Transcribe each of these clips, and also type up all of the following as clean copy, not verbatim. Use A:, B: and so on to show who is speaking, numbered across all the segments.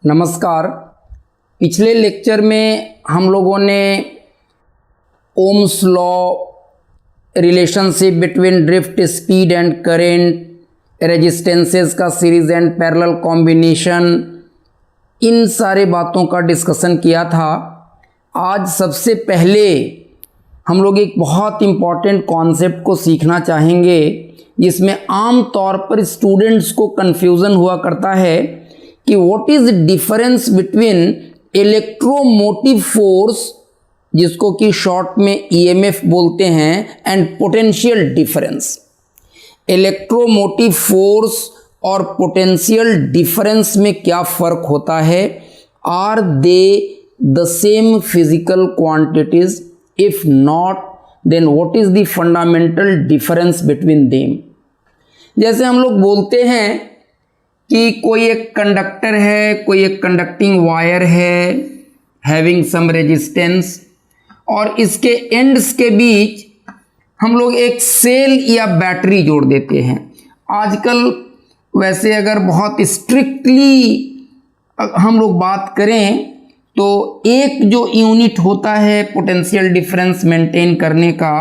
A: नमस्कार। पिछले लेक्चर में हम लोगों ने Ohm's law, relationship between drift speed and current, resistances का सीरीज एंड पैरेलल कॉम्बिनेशन, इन सारे बातों का डिस्कशन किया था। आज सबसे पहले हम लोग एक बहुत इम्पॉर्टेंट कॉन्सेप्ट को सीखना चाहेंगे जिसमें आम तौर पर स्टूडेंट्स को कन्फ्यूज़न हुआ करता है कि what is difference between electromotive force, जिसको कि शॉर्ट में ईएमएफ बोलते हैं, and potential difference. Electromotive force और पोटेंशियल डिफरेंस में क्या फ़र्क होता है? Are they the same physical quantities? If not, then what is the fundamental difference between them? जैसे हम लोग बोलते हैं कि कोई एक कंडक्टर है, कोई एक कंडक्टिंग वायर है हैविंग सम रेजिस्टेंस, और इसके एंड्स के बीच हम लोग एक सेल या बैटरी जोड़ देते हैं। आजकल वैसे अगर बहुत स्ट्रिक्टली हम लोग बात करें तो एक जो यूनिट होता है पोटेंशियल डिफरेंस मेंटेन करने का,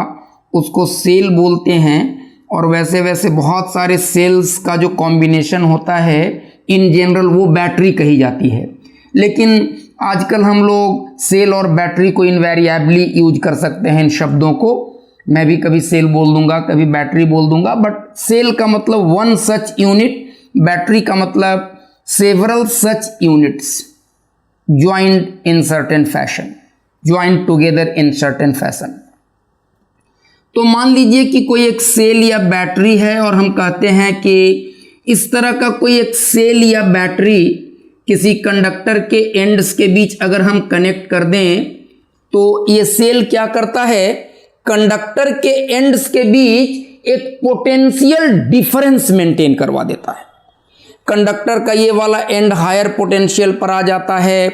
A: उसको सेल बोलते हैं। और वैसे वैसे बहुत सारे सेल्स का जो कॉम्बिनेशन होता है, इन जनरल वो बैटरी कही जाती है। लेकिन आजकल हम लोग सेल और बैटरी को इनवेरिएबली यूज कर सकते हैं इन शब्दों को। मैं भी कभी सेल बोल दूंगा, कभी बैटरी बोल दूंगा, बट सेल का मतलब वन सच यूनिट, बैटरी का मतलब several such units joined in certain fashion, joined together in certain fashion. तो मान लीजिए कि कोई एक सेल या बैटरी है और हम कहते हैं कि इस तरह का कोई एक सेल या बैटरी किसी कंडक्टर के एंड्स के बीच अगर हम कनेक्ट कर दें तो ये सेल क्या करता है, कंडक्टर के एंड्स के बीच एक पोटेंशियल डिफरेंस मेंटेन करवा देता है। कंडक्टर का ये वाला एंड हायर पोटेंशियल पर आ जाता है,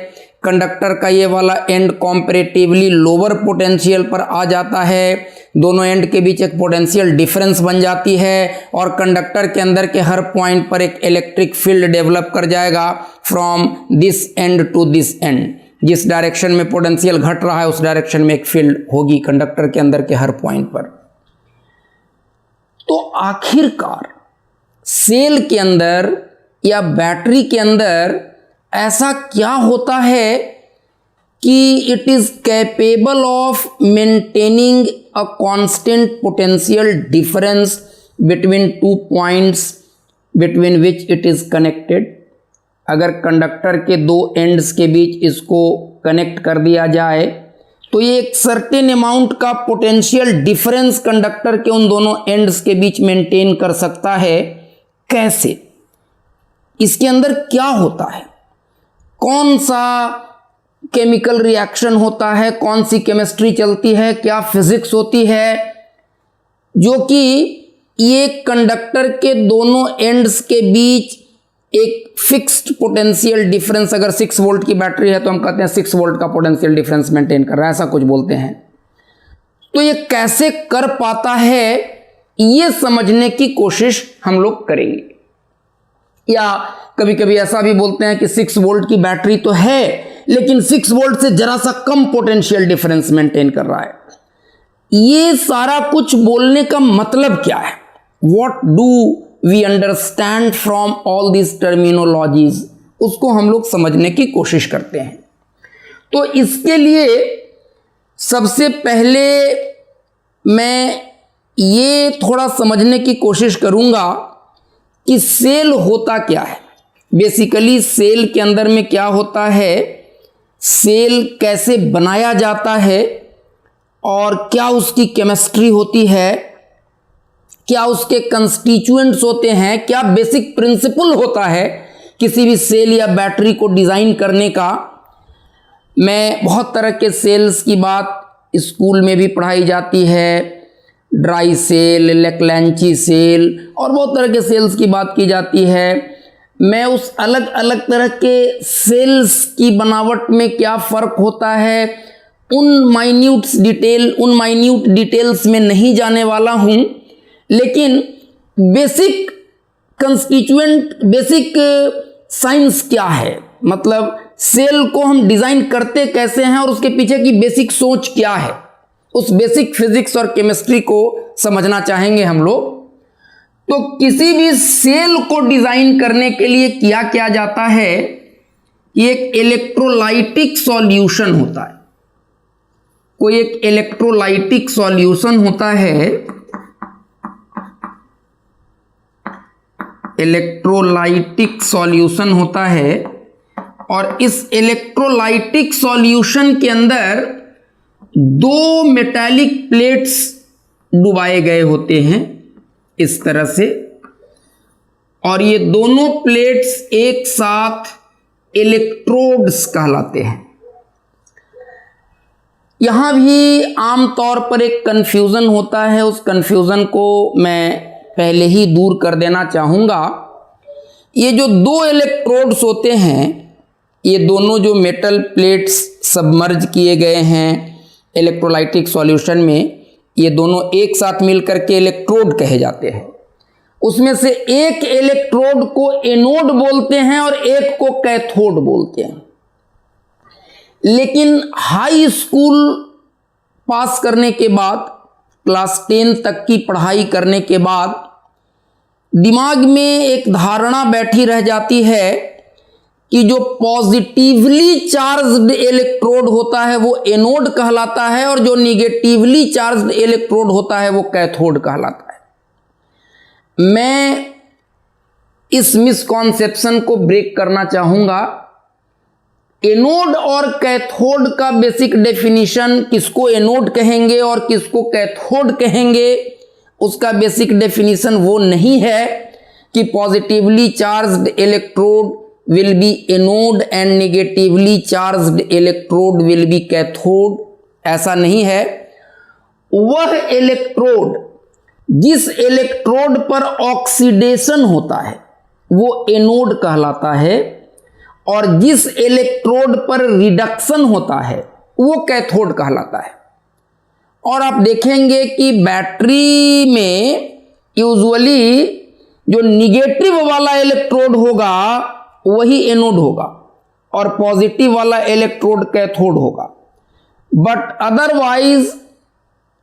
A: कंडक्टर का ये वाला एंड कॉम्पैरेटिवली लोअर पोटेंशियल पर आ जाता है, दोनों एंड के बीच एक पोटेंशियल डिफरेंस बन जाती है और कंडक्टर के अंदर के हर पॉइंट पर एक इलेक्ट्रिक फील्ड डेवलप कर जाएगा from this end to this end. जिस डायरेक्शन में पोटेंशियल घट रहा है उस डायरेक्शन में एक फील्ड होगी कंडक्टर के अंदर के हर पॉइंट पर। तो आखिरकार सेल के अंदर या बैटरी के अंदर ऐसा क्या होता है कि it is capable of maintaining a constant potential difference between two points between which it is connected? अगर कंडक्टर के दो एंड्स के बीच इसको कनेक्ट कर दिया जाए तो ये एक सर्टेन अमाउंट का पोटेंशियल डिफरेंस कंडक्टर के उन दोनों एंड्स के बीच मेंटेन कर सकता है। कैसे? इसके अंदर क्या होता है, कौन सा केमिकल रिएक्शन होता है, कौन सी केमिस्ट्री चलती है, क्या फिजिक्स होती है जो कि ये कंडक्टर के दोनों एंड्स के बीच एक फिक्स्ड पोटेंशियल डिफरेंस, अगर 6 वोल्ट की बैटरी है तो हम कहते हैं 6 वोल्ट का पोटेंशियल डिफरेंस मेंटेन कर रहा है, ऐसा कुछ बोलते हैं। तो ये कैसे कर पाता है, ये समझने की कोशिश हम लोग करेंगे। या कभी कभी ऐसा भी बोलते हैं कि 6 वोल्ट की बैटरी तो है लेकिन 6 वोल्ट से जरा सा कम पोटेंशियल डिफरेंस मेंटेन कर रहा है। ये सारा कुछ बोलने का मतलब क्या है? What do we understand from all this terminologies, उसको हम लोग समझने की कोशिश करते हैं। तो इसके लिए सबसे पहले मैं ये थोड़ा समझने की कोशिश करूंगा कि सेल होता क्या है। बेसिकली सेल के अंदर में क्या होता है, सेल कैसे बनाया जाता है और क्या उसकी केमिस्ट्री होती है, क्या उसके कंस्टिट्यूएंट्स होते हैं, क्या बेसिक प्रिंसिपल होता है किसी भी सेल या बैटरी को डिज़ाइन करने का। मैं बहुत तरह के सेल्स की बात स्कूल में भी पढ़ाई जाती है, ड्राई सेल, लेक्लैंची सेल और बहुत तरह के सेल्स की बात की जाती है। मैं उस अलग अलग तरह के सेल्स की बनावट में क्या फ़र्क होता है उन माइन्यूट डिटेल्स में नहीं जाने वाला हूँ, लेकिन बेसिक कंस्टिट्यूएंट, बेसिक साइंस क्या है, मतलब सेल को हम डिजाइन करते कैसे हैं और उसके पीछे की बेसिक सोच क्या है, उस बेसिक फिजिक्स और केमिस्ट्री को समझना चाहेंगे हम लोग। तो किसी भी सेल को डिजाइन करने के लिए किया जाता है, एक इलेक्ट्रोलाइटिक सॉल्यूशन होता है, कोई एक इलेक्ट्रोलाइटिक सॉल्यूशन होता है, इलेक्ट्रोलाइटिक सॉल्यूशन होता है, और इस इलेक्ट्रोलाइटिक सॉल्यूशन के अंदर दो मेटालिक प्लेट्स डुबाए गए होते हैं इस तरह से, और ये दोनों प्लेट्स एक साथ इलेक्ट्रोड्स कहलाते हैं। यहां भी आमतौर पर एक कंफ्यूजन होता है, उस कंफ्यूजन को मैं पहले ही दूर कर देना चाहूंगा। ये जो दो इलेक्ट्रोड्स होते हैं, ये दोनों जो मेटल प्लेट्स सबमर्ज किए गए हैं इलेक्ट्रोलाइटिक सॉल्यूशन में, ये दोनों एक साथ मिलकर के इलेक्ट्रोड कहे जाते हैं। उसमें से एक इलेक्ट्रोड को एनोड बोलते हैं और एक को कैथोड बोलते हैं। लेकिन हाई स्कूल पास करने के बाद, क्लास 10 तक की पढ़ाई करने के बाद दिमाग में एक धारणा बैठी रह जाती है कि जो पॉजिटिवली चार्ज्ड इलेक्ट्रोड होता है वो एनोड कहलाता है और जो निगेटिवली चार्ज्ड इलेक्ट्रोड होता है वो कैथोड कहलाता है। मैं इस मिसकॉन्सेप्शन को ब्रेक करना चाहूंगा। एनोड और कैथोड का बेसिक डेफिनेशन, किसको एनोड कहेंगे और किसको कैथोड कहेंगे, उसका बेसिक डेफिनेशन वो नहीं है कि positively charged electrode will be anode and negatively charged electrode will be cathode, ऐसा नहीं है। वह इलेक्ट्रोड जिस इलेक्ट्रोड पर ऑक्सीडेशन होता है वो एनोड कहलाता है, और जिस इलेक्ट्रोड पर रिडक्शन होता है वो कैथोड कहलाता है। और आप देखेंगे कि बैटरी में यूजुअली जो निगेटिव वाला इलेक्ट्रोड होगा वही एनोड होगा और पॉजिटिव वाला इलेक्ट्रोड कैथोड होगा। बट अदरवाइज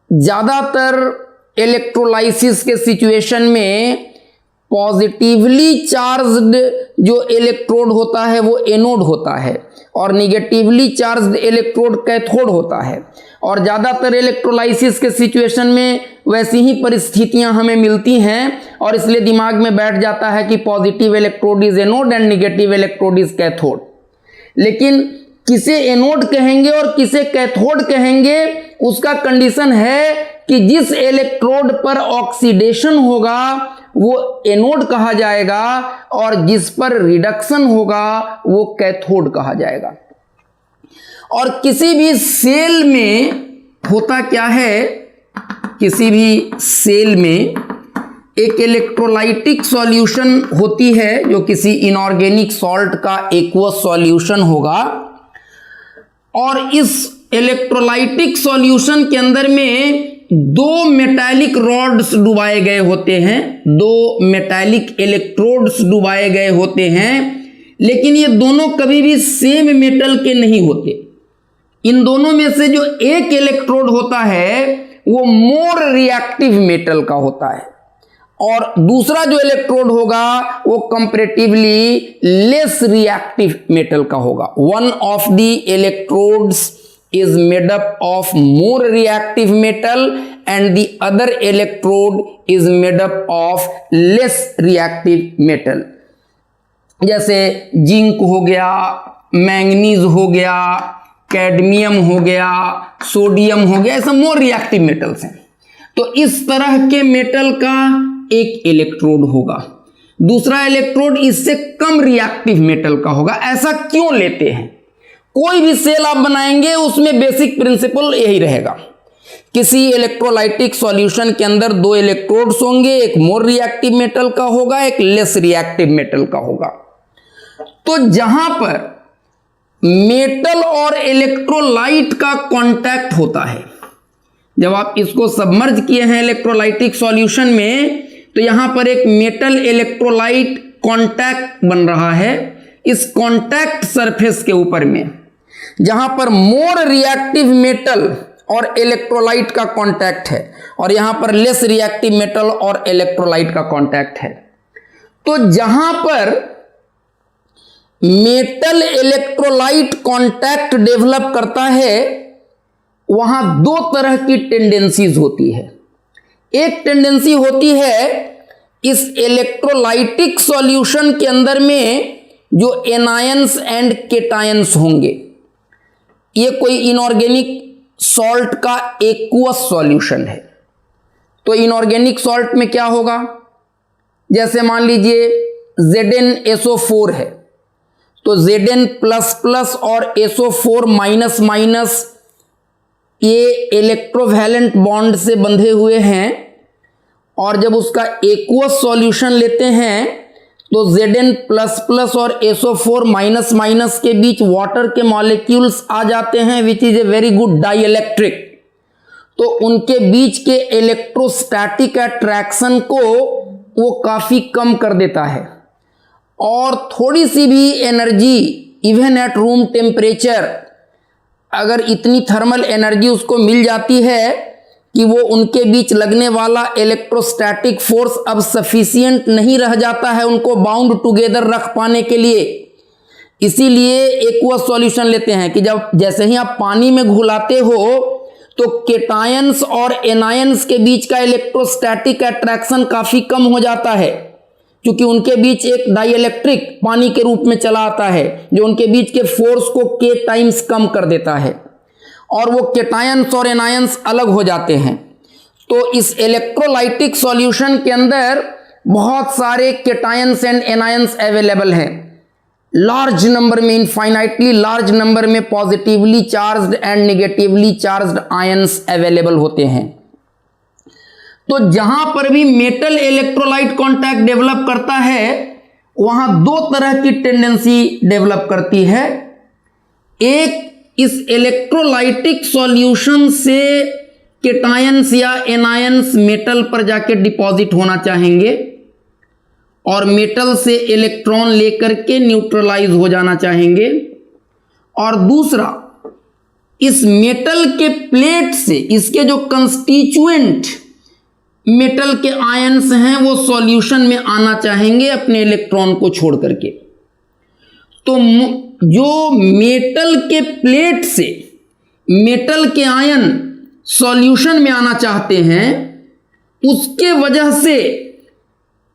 A: ज्यादातर इलेक्ट्रोलाइसिस के सिचुएशन में पॉजिटिवली चार्ज्ड जो इलेक्ट्रोड होता है वो एनोड होता है और निगेटिवली चार्ज्ड इलेक्ट्रोड कैथोड होता है। और ज़्यादातर इलेक्ट्रोलाइसिस के सिचुएशन में वैसी ही परिस्थितियां हमें मिलती हैं और इसलिए दिमाग में बैठ जाता है कि positive electrode is anode and negative electrode is cathode. लेकिन किसे एनोड कहेंगे और किसे कैथोड कहेंगे, उसका कंडीशन है कि जिस इलेक्ट्रोड पर ऑक्सीडेशन होगा वो एनोड कहा जाएगा और जिस पर रिडक्शन होगा वो कैथोड कहा जाएगा। और किसी भी सेल में होता क्या है, किसी भी सेल में एक इलेक्ट्रोलाइटिक सॉल्यूशन होती है जो किसी इनऑर्गेनिक सॉल्ट का एक्वस सॉल्यूशन होगा, और इस इलेक्ट्रोलाइटिक सॉल्यूशन के अंदर में दो मेटालिक रॉड्स डुबाए गए होते हैं, दो मेटालिक इलेक्ट्रोड्स डुबाए गए होते हैं, लेकिन ये दोनों कभी भी सेम मेटल के नहीं होते। इन दोनों में से जो एक इलेक्ट्रोड होता है वो मोर रिएक्टिव मेटल का होता है और दूसरा जो इलेक्ट्रोड होगा वो कंपैरेटिवली लेस रिएक्टिव मेटल का होगा। One of the electrodes is made up of more reactive metal and the other electrode is made up of less reactive metal। जैसे जिंक हो गया, मैंगनीज हो गया, कैडमियम हो गया, सोडियम हो गया, ऐसा मोर रिएक्टिव मेटल्स हैं। तो इस तरह के मेटल का एक इलेक्ट्रोड होगा, दूसरा इलेक्ट्रोड इससे कम रिएक्टिव मेटल का होगा। ऐसा क्यों लेते हैं? कोई भी सेल आप बनाएंगे उसमें बेसिक प्रिंसिपल यही रहेगा। किसी इलेक्ट्रोलाइटिक सॉल्यूशन के अंदर दो इलेक्ट्रोड्स होंगे, एक मोर रिएक्टिव मेटल का होगा, एक लेस रिएक्टिव मेटल का होगा। तो जहां पर मेटल और इलेक्ट्रोलाइट का कांटेक्ट होता है, जब आप इसको सबमर्ज किए हैं इलेक्ट्रोलाइटिक सॉल्यूशन में, तो यहां पर एक मेटल इलेक्ट्रोलाइट कांटेक्ट बन रहा है। इस कांटेक्ट सरफेस के ऊपर में, जहां पर मोर रिएक्टिव मेटल और इलेक्ट्रोलाइट का कांटेक्ट है और यहां पर लेस रिएक्टिव मेटल और इलेक्ट्रोलाइट का कांटेक्ट है। तो जहां पर मेटल इलेक्ट्रोलाइट कांटेक्ट डेवलप करता है वहां दो तरह की टेंडेंसीज होती है। एक टेंडेंसी होती है इस इलेक्ट्रोलाइटिक सॉल्यूशन के अंदर में जो एनायंस एंड केटायंस होंगे, ये कोई इनऑर्गेनिक सॉल्ट का एक्वस सॉल्यूशन है। तो इनऑर्गेनिक सॉल्ट में क्या होगा, जैसे मान लीजिए ZnSO4 है, तो Zn++ और SO4- ये इलेक्ट्रोवैलेंट बॉन्ड से बंधे हुए हैं, और जब उसका एक्वस सॉल्यूशन लेते हैं तो Zn++ और SO4- के बीच वाटर के मॉलिक्यूल्स आ जाते हैं, which is a very good dielectric. तो उनके बीच के इलेक्ट्रोस्टैटिक अट्रैक्शन को वो काफी कम कर देता है, और थोड़ी सी भी energy even at room temperature, अगर इतनी थर्मल एनर्जी उसको मिल जाती है कि वो उनके बीच लगने वाला इलेक्ट्रोस्टैटिक फोर्स अब सफिशिएंट नहीं रह जाता है उनको बाउंड टुगेदर रख पाने के लिए, इसीलिए एक्वस सॉल्यूशन लेते हैं कि जब जैसे ही आप पानी में घुलाते हो तो केटायंस और एनायंस के बीच का इलेक्ट्रोस्टैटिक अट्रैक्शन काफी कम हो जाता है, क्योंकि उनके बीच एक डाइइलेक्ट्रिक पानी के रूप में चला आता है जो उनके बीच के फोर्स को K टाइम्स कम कर देता है, और वो केटायंस और एनायंस अलग हो जाते हैं। तो इस इलेक्ट्रोलाइटिक सॉल्यूशन के अंदर बहुत सारे केटायंस एंड एनायंस अवेलेबल हैं, लार्ज नंबर में, इनफाइनाइटली लार्ज नंबर में positively charged and negatively charged ions available होते हैं। तो जहां पर भी मेटल इलेक्ट्रोलाइट कांटेक्ट डेवलप करता है वहां दो तरह की टेंडेंसी डेवलप करती है। एक, इस इलेक्ट्रोलाइटिक सॉल्यूशन से केटायंस या एनायंस मेटल पर जाके डिपॉजिट होना चाहेंगे और मेटल से इलेक्ट्रॉन लेकर के न्यूट्रलाइज हो जाना चाहेंगे, और दूसरा, इस मेटल के प्लेट से इसके जो कंस्टिट्यूएंट मेटल के आयंस हैं वो सॉल्यूशन में आना चाहेंगे अपने इलेक्ट्रॉन को छोड़ करके। तो जो मेटल के प्लेट से मेटल के आयन सॉल्यूशन में आना चाहते हैं, उसके वजह से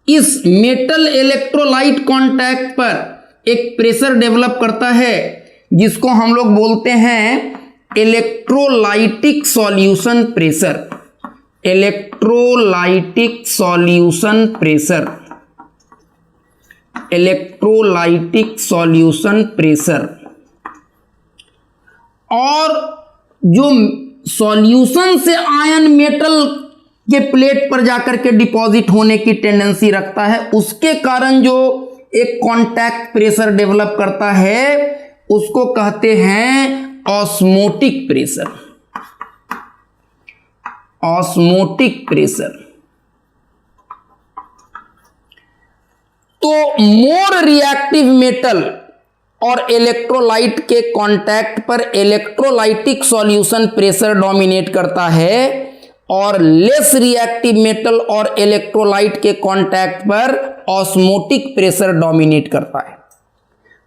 A: इस मेटल इलेक्ट्रोलाइट कांटेक्ट पर एक प्रेशर डेवलप करता है जिसको हम लोग बोलते हैं electrolytic solution pressure. Electrolytic solution pressure, electrolytic solution pressure. और जो सॉल्यूशन से आयन मेटल के प्लेट पर जाकर के डिपॉजिट होने की टेंडेंसी रखता है, उसके कारण जो एक कांटेक्ट प्रेशर डेवलप करता है उसको कहते हैं ऑस्मोटिक प्रेशर। Osmotic pressure. तो मोर रिएक्टिव मेटल और इलेक्ट्रोलाइट के कांटेक्ट पर इलेक्ट्रोलाइटिक सॉल्यूशन प्रेशर डोमिनेट करता है, और लेस रिएक्टिव मेटल और इलेक्ट्रोलाइट के कांटेक्ट पर ऑस्मोटिक प्रेशर डोमिनेट करता है।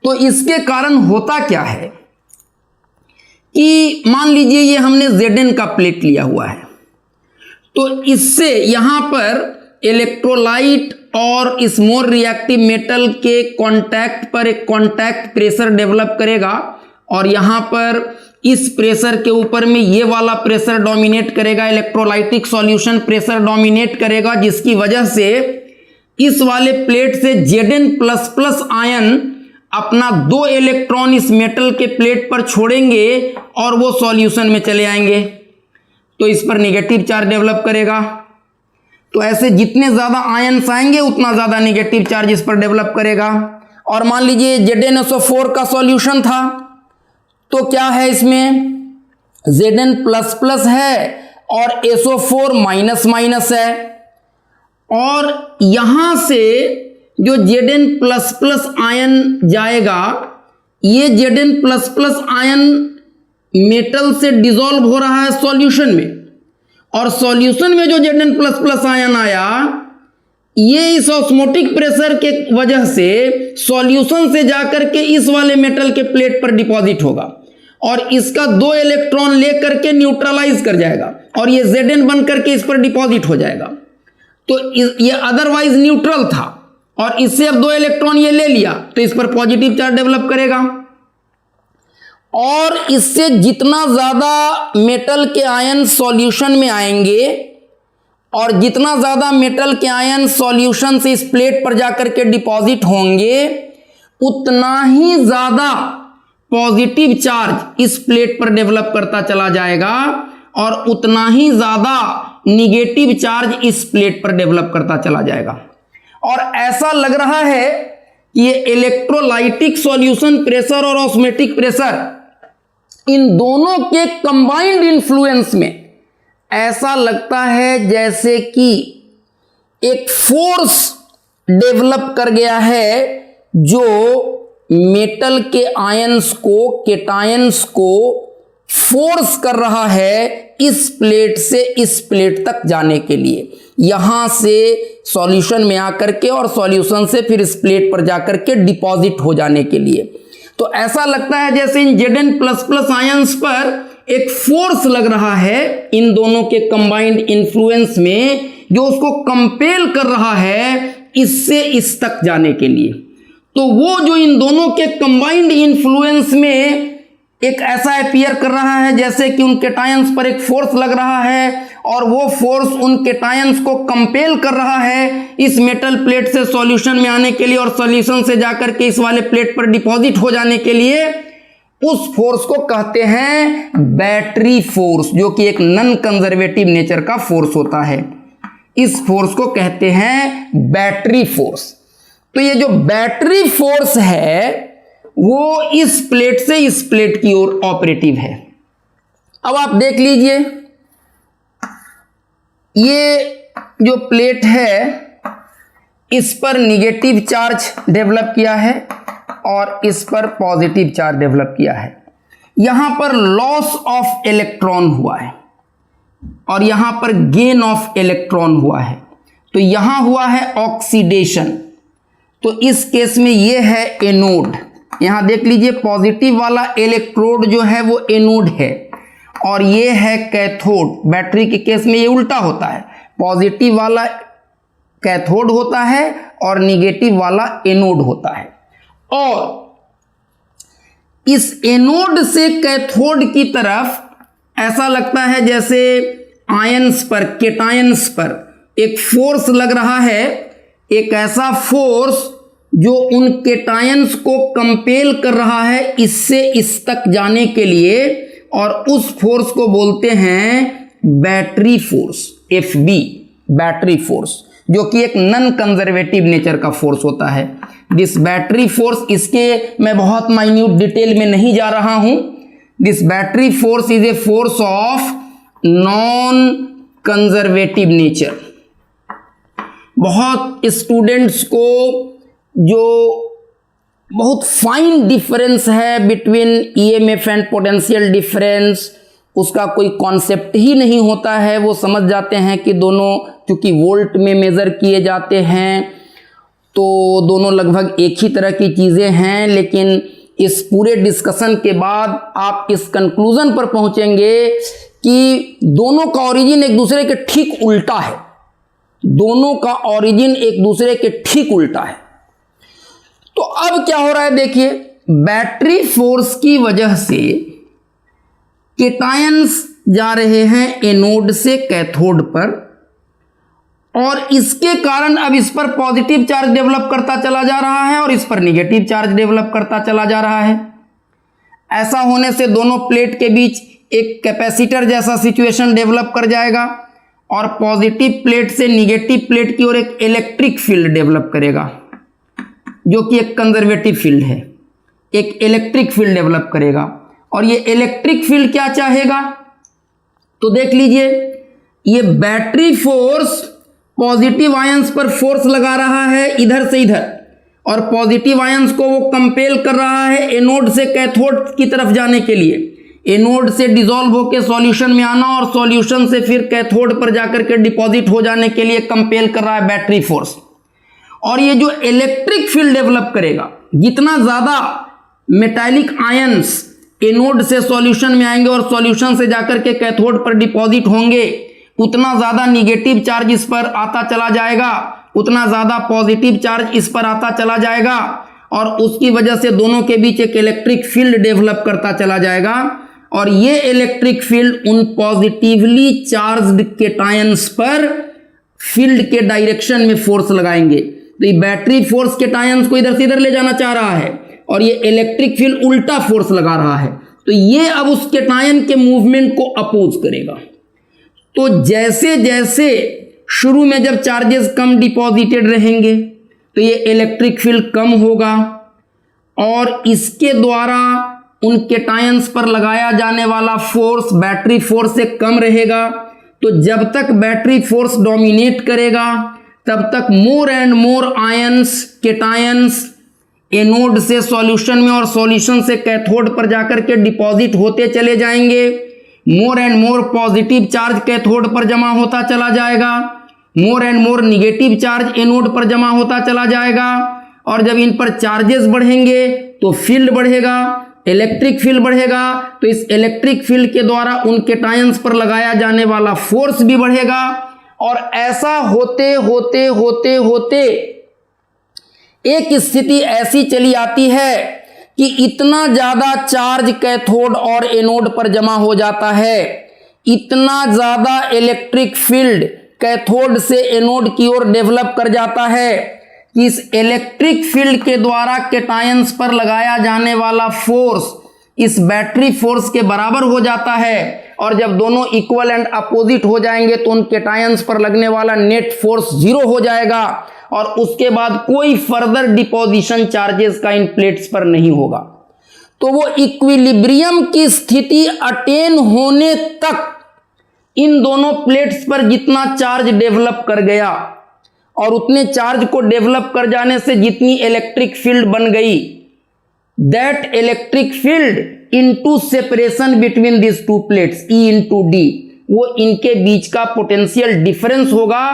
A: तो इसके कारण होता क्या है कि मान लीजिए ये हमने Zn का प्लेट लिया हुआ है, तो इससे यहां पर इलेक्ट्रोलाइट और इस मोर रिएक्टिव मेटल के कांटेक्ट पर एक कांटेक्ट प्रेशर डेवलप करेगा, और यहां पर इस प्रेशर के ऊपर में ये वाला प्रेशर डोमिनेट करेगा, इलेक्ट्रोलाइटिक सॉल्यूशन प्रेशर डोमिनेट करेगा, जिसकी वजह से इस वाले प्लेट से Zn++ आयन अपना 2 इलेक्ट्रॉन इस मेटल के प्लेट पर छोड़ेंगे और वो सॉल्यूशन में चले आएंगे, तो इस पर नेगेटिव चार्ज डेवलप करेगा। तो ऐसे जितने ज्यादा आयन्स आएंगे उतना ज्यादा नेगेटिव चार्ज इस पर डेवलप करेगा। और मान लीजिए ZnSO4 का सॉल्यूशन था, तो क्या है इसमें Zn++ है और SO4- है, और यहां से जो Zn प्लस प्लस आयन जाएगा, ये Zn plus plus ion metal से डिसॉल्व हो रहा है सॉल्यूशन में, और सॉल्यूशन में जो Zn प्लस प्लस आयन आया, ये इस ऑस्मोटिक प्रेशर के वजह से सॉल्यूशन से जाकर के इस वाले मेटल के प्लेट पर डिपॉजिट होगा और इसका 2 इलेक्ट्रॉन लेकर के न्यूट्रलाइज कर जाएगा और ये Zn बन करके इस पर डिपॉजिट हो जाएगा। तो ये अदरवाइज न्यूट्रल था और इससे अब 2 इलेक्ट्रॉन ये ले लिया तो इस पर पॉजिटिव चार्ज डेवलप करेगा, और इससे जितना ज्यादा मेटल के आयन सॉल्यूशन में आएंगे और जितना ज्यादा मेटल के आयन सॉल्यूशन से इस प्लेट पर जाकर के डिपॉजिट होंगे, उतना ही ज्यादा पॉजिटिव चार्ज इस प्लेट पर डेवलप करता चला जाएगा और उतना ही ज्यादा निगेटिव चार्ज इस प्लेट पर डेवलप करता चला जाएगा। और ऐसा लग रहा है कि ये इलेक्ट्रोलाइटिक सॉल्यूशन प्रेशर और ऑस्मोटिक प्रेशर, इन दोनों के कंबाइंड इन्फ्लुएंस में ऐसा लगता है जैसे कि एक फोर्स डेवलप कर गया है जो मेटल के आयंस को, केटायंस को फोर्स कर रहा है इस प्लेट से इस प्लेट तक जाने के लिए, यहां से सॉल्यूशन में आकर के और सॉल्यूशन से फिर इस प्लेट पर जाकर के डिपॉजिट हो जाने के लिए। तो ऐसा लगता है जैसे इन Zn प्लस प्लस आयंस पर एक फोर्स लग रहा है इन दोनों के कंबाइंड इन्फ्लुएंस में, जो उसको कंपेल कर रहा है इससे इस तक जाने के लिए। तो वो जो इन दोनों के कंबाइंड इन्फ्लुएंस में एक ऐसा अपीयर कर रहा है जैसे कि उन केटायंस पर एक फोर्स लग रहा है और वो फोर्स उन केटायंस को कंपेल कर रहा है इस मेटल प्लेट से सॉल्यूशन में आने के लिए और सॉल्यूशन से जाकर के इस वाले प्लेट पर डिपॉजिट हो जाने के लिए। उस फोर्स को कहते हैं बैटरी फोर्स, जो कि एक नॉन कंजर्वेटिव नेचर का फोर्स होता है। इस फोर्स को कहते हैं बैटरी फोर्स। तो ये जो बैटरी फोर्स है वो इस प्लेट से इस प्लेट की ओर ऑपरेटिव है। अब आप देख लीजिए, ये जो प्लेट है इस पर निगेटिव चार्ज डेवलप किया है और इस पर पॉजिटिव चार्ज डेवलप किया है। यहां पर लॉस ऑफ इलेक्ट्रॉन हुआ है और यहां पर गेन ऑफ इलेक्ट्रॉन हुआ है। तो यहां हुआ है ऑक्सीडेशन। तो इस केस में ये है एनोड। यहां देख लीजिए, पॉजिटिव वाला इलेक्ट्रोड जो है वो एनोड है और ये है कैथोड। बैटरी के केस में ये उल्टा होता है, पॉजिटिव वाला कैथोड होता है और निगेटिव वाला एनोड होता है। और इस एनोड से कैथोड की तरफ ऐसा लगता है जैसे आयंस पर, केटायंस पर एक फोर्स लग रहा है, एक ऐसा फोर्स जो उन केटायंस को कंपेल कर रहा है इससे इस तक जाने के लिए, और उस फोर्स को बोलते हैं battery force, FB, battery force, जो कि एक नॉन कंजर्वेटिव नेचर का फोर्स होता है। दिस बैटरी फोर्स, इसके मैं बहुत माइन्यूट डिटेल में नहीं जा रहा हूं। This battery force is a force of non conservative nature. बहुत स्टूडेंट्स को जो बहुत फाइन डिफरेंस है between EMF and potential difference, उसका कोई कॉन्सेप्ट ही नहीं होता है। वो समझ जाते हैं कि दोनों क्योंकि वोल्ट में मेज़र किए जाते हैं तो दोनों लगभग एक ही तरह की चीज़ें हैं, लेकिन इस पूरे डिस्कशन के बाद आप इस कंक्लूजन पर पहुंचेंगे कि दोनों का ओरिजिन एक दूसरे के ठीक उल्टा है। दोनों का ओरिजिन एक दूसरे के ठीक उल्टा है। तो अब क्या हो रहा है देखिए, बैटरी फोर्स की वजह से केटायंस जा रहे हैं एनोड से कैथोड पर और इसके कारण अब इस पर पॉजिटिव चार्ज डेवलप करता चला जा रहा है और इस पर निगेटिव चार्ज डेवलप करता चला जा रहा है। ऐसा होने से दोनों प्लेट के बीच एक कैपेसिटर जैसा सिचुएशन डेवलप कर जाएगा और पॉजिटिव प्लेट से निगेटिव प्लेट की ओर एक इलेक्ट्रिक फील्ड डेवलप करेगा, जो कि एक कंजर्वेटिव फील्ड है। एक इलेक्ट्रिक फील्ड डेवलप करेगा और ये इलेक्ट्रिक फील्ड क्या चाहेगा, तो देख लीजिए, ये बैटरी फोर्स पॉजिटिव आयंस पर फोर्स लगा रहा है इधर से इधर, और पॉजिटिव आयंस को वो कंपेल कर रहा है एनोड से कैथोड की तरफ जाने के लिए, एनोड से डिसॉल्व होकर सॉल्यूशन में आना और सॉल्यूशन से फिर कैथोड पर जाकर के डिपॉजिट हो जाने के लिए कंपेल कर रहा है बैटरी फोर्स। और ये जो इलेक्ट्रिक फील्ड डेवलप करेगा, जितना ज्यादा मेटालिक आयंस एनोड से सॉल्यूशन में आएंगे और सॉल्यूशन से जाकर के कैथोड पर डिपॉजिट होंगे, उतना ज्यादा निगेटिव चार्ज इस पर आता चला जाएगा, उतना ज्यादा पॉजिटिव चार्ज इस पर आता चला जाएगा, और उसकी वजह से दोनों के बीच एक इलेक्ट्रिक फील्ड डेवलप करता चला जाएगा। और ये इलेक्ट्रिक फील्ड उन पॉजिटिवली चार्ज्ड केटायंस पर फील्ड के डायरेक्शन में फोर्स लगाएंगे। तो ये बैटरी फोर्स केटायंस को इधर से इधर ले जाना चाह रहा है और ये इलेक्ट्रिक फील्ड उल्टा फोर्स लगा रहा है, तो ये अब उस केटायन के मूवमेंट को अपोज करेगा। तो जैसे जैसे शुरू में जब चार्जेस कम डिपॉजिटेड रहेंगे तो ये इलेक्ट्रिक फील्ड कम होगा और इसके द्वारा उन केटायंस पर लगाया जाने वाला फोर्स बैटरी फोर्स से कम रहेगा। तो जब तक बैटरी फोर्स डोमिनेट करेगा तब तक more and more ions cations anode से सॉल्यूशन में और सॉल्यूशन से कैथोड पर जाकर के डिपॉजिट होते चले जाएंगे। More and more positive charge cathode पर जमा होता चला जाएगा, more and more negative charge anode पर जमा होता चला जाएगा। और जब इन पर चार्जेस बढ़ेंगे तो फील्ड बढ़ेगा, इलेक्ट्रिक फील्ड बढ़ेगा, तो इस इलेक्ट्रिक फील्ड के द्वारा उन केटायंस पर लगाया जाने वाला फोर्स भी बढ़ेगा। और ऐसा होते होते होते होते एक स्थिति ऐसी चली आती है कि इतना ज्यादा चार्ज कैथोड और एनोड पर जमा हो जाता है, इतना ज्यादा इलेक्ट्रिक फील्ड कैथोड से एनोड की ओर डेवलप कर जाता है कि इस इलेक्ट्रिक फील्ड के द्वारा केटायंस पर लगाया जाने वाला फोर्स इस बैटरी फोर्स के बराबर हो जाता है। और जब दोनों इक्वल एंड अपोजिट हो जाएंगे तो उन केटायंस पर लगने वाला नेट फोर्स जीरो हो जाएगा और उसके बाद कोई फर्दर डिपोजिशन चार्जेस का इन प्लेट्स पर नहीं होगा। तो वो इक्विलिब्रियम की स्थिति अटेन होने तक इन दोनों प्लेट्स पर जितना चार्ज डेवलप कर गया और उतने चार्ज को डेवलप कर जाने से जितनी इलेक्ट्रिक फील्ड बन गई, that electric field into separation between this to plates E into D, वो इनके बीच का पोटेंशियल डिफरेंस होगा।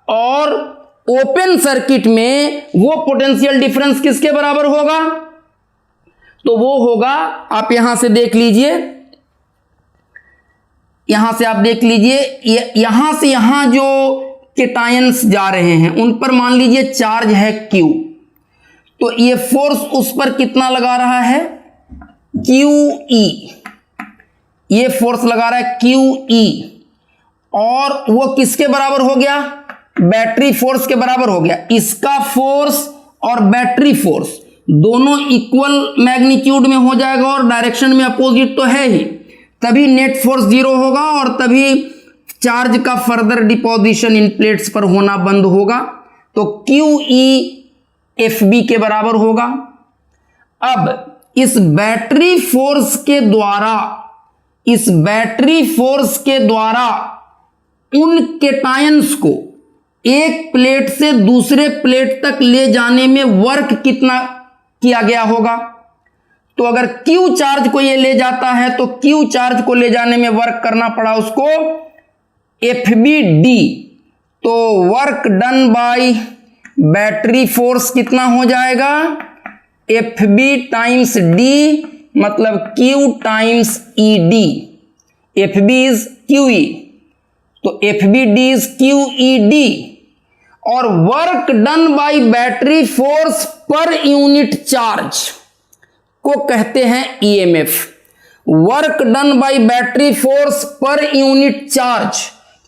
A: और ओपन सर्किट में वो पोटेंशियल डिफरेंस किसके बराबर होगा? तो वो होगा, आप यहां से देख लीजिए, यहां से आप देख लीजिए, यहां से यहां जो केटायंस जा रहे हैं उन पर मान लीजिए चार्ज है Q, तो ये फोर्स उस पर कितना लगा रहा है? QE, ये फोर्स लगा रहा है QE, और वो किसके बराबर हो गया? बैटरी फोर्स के बराबर हो गया। इसका फोर्स और बैटरी फोर्स दोनों इक्वल मैग्नीट्यूड में हो जाएगा और डायरेक्शन में अपोजिट तो है ही, तभी नेट फोर्स जीरो होगा और तभी चार्ज का फर्दर डिपोजिशन इन प्लेट्स पर होना बंद होगा। तो QE FB के बराबर होगा। अब इस बैटरी फोर्स के द्वारा उन केटायंस को एक प्लेट से दूसरे प्लेट तक ले जाने में वर्क कितना किया गया होगा? तो अगर Q चार्ज को ये ले जाता है तो Q चार्ज को ले जाने में वर्क करना पड़ा उसको FBD, तो work done by battery force कितना हो जाएगा? FB टाइम्स D, मतलब Q times ED। FB is QE, तो FBD इज QED। और work done by battery force per unit charge को कहते हैं EMF। Work done by battery force per unit charge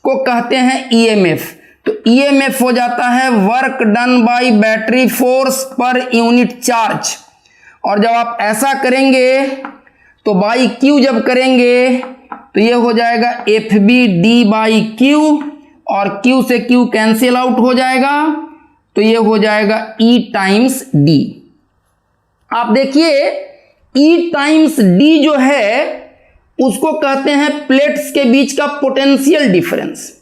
A: को कहते हैं EMF। तो EMF हो जाता है work done by battery force per unit charge. और जब आप ऐसा करेंगे तो बाई Q जब करेंगे तो ये हो जाएगा FBD बाई Q, और Q से Q कैंसिल आउट हो जाएगा, तो ये हो जाएगा E टाइम्स D। आप देखिए E टाइम्स D जो है उसको कहते हैं प्लेट्स के बीच का potential difference.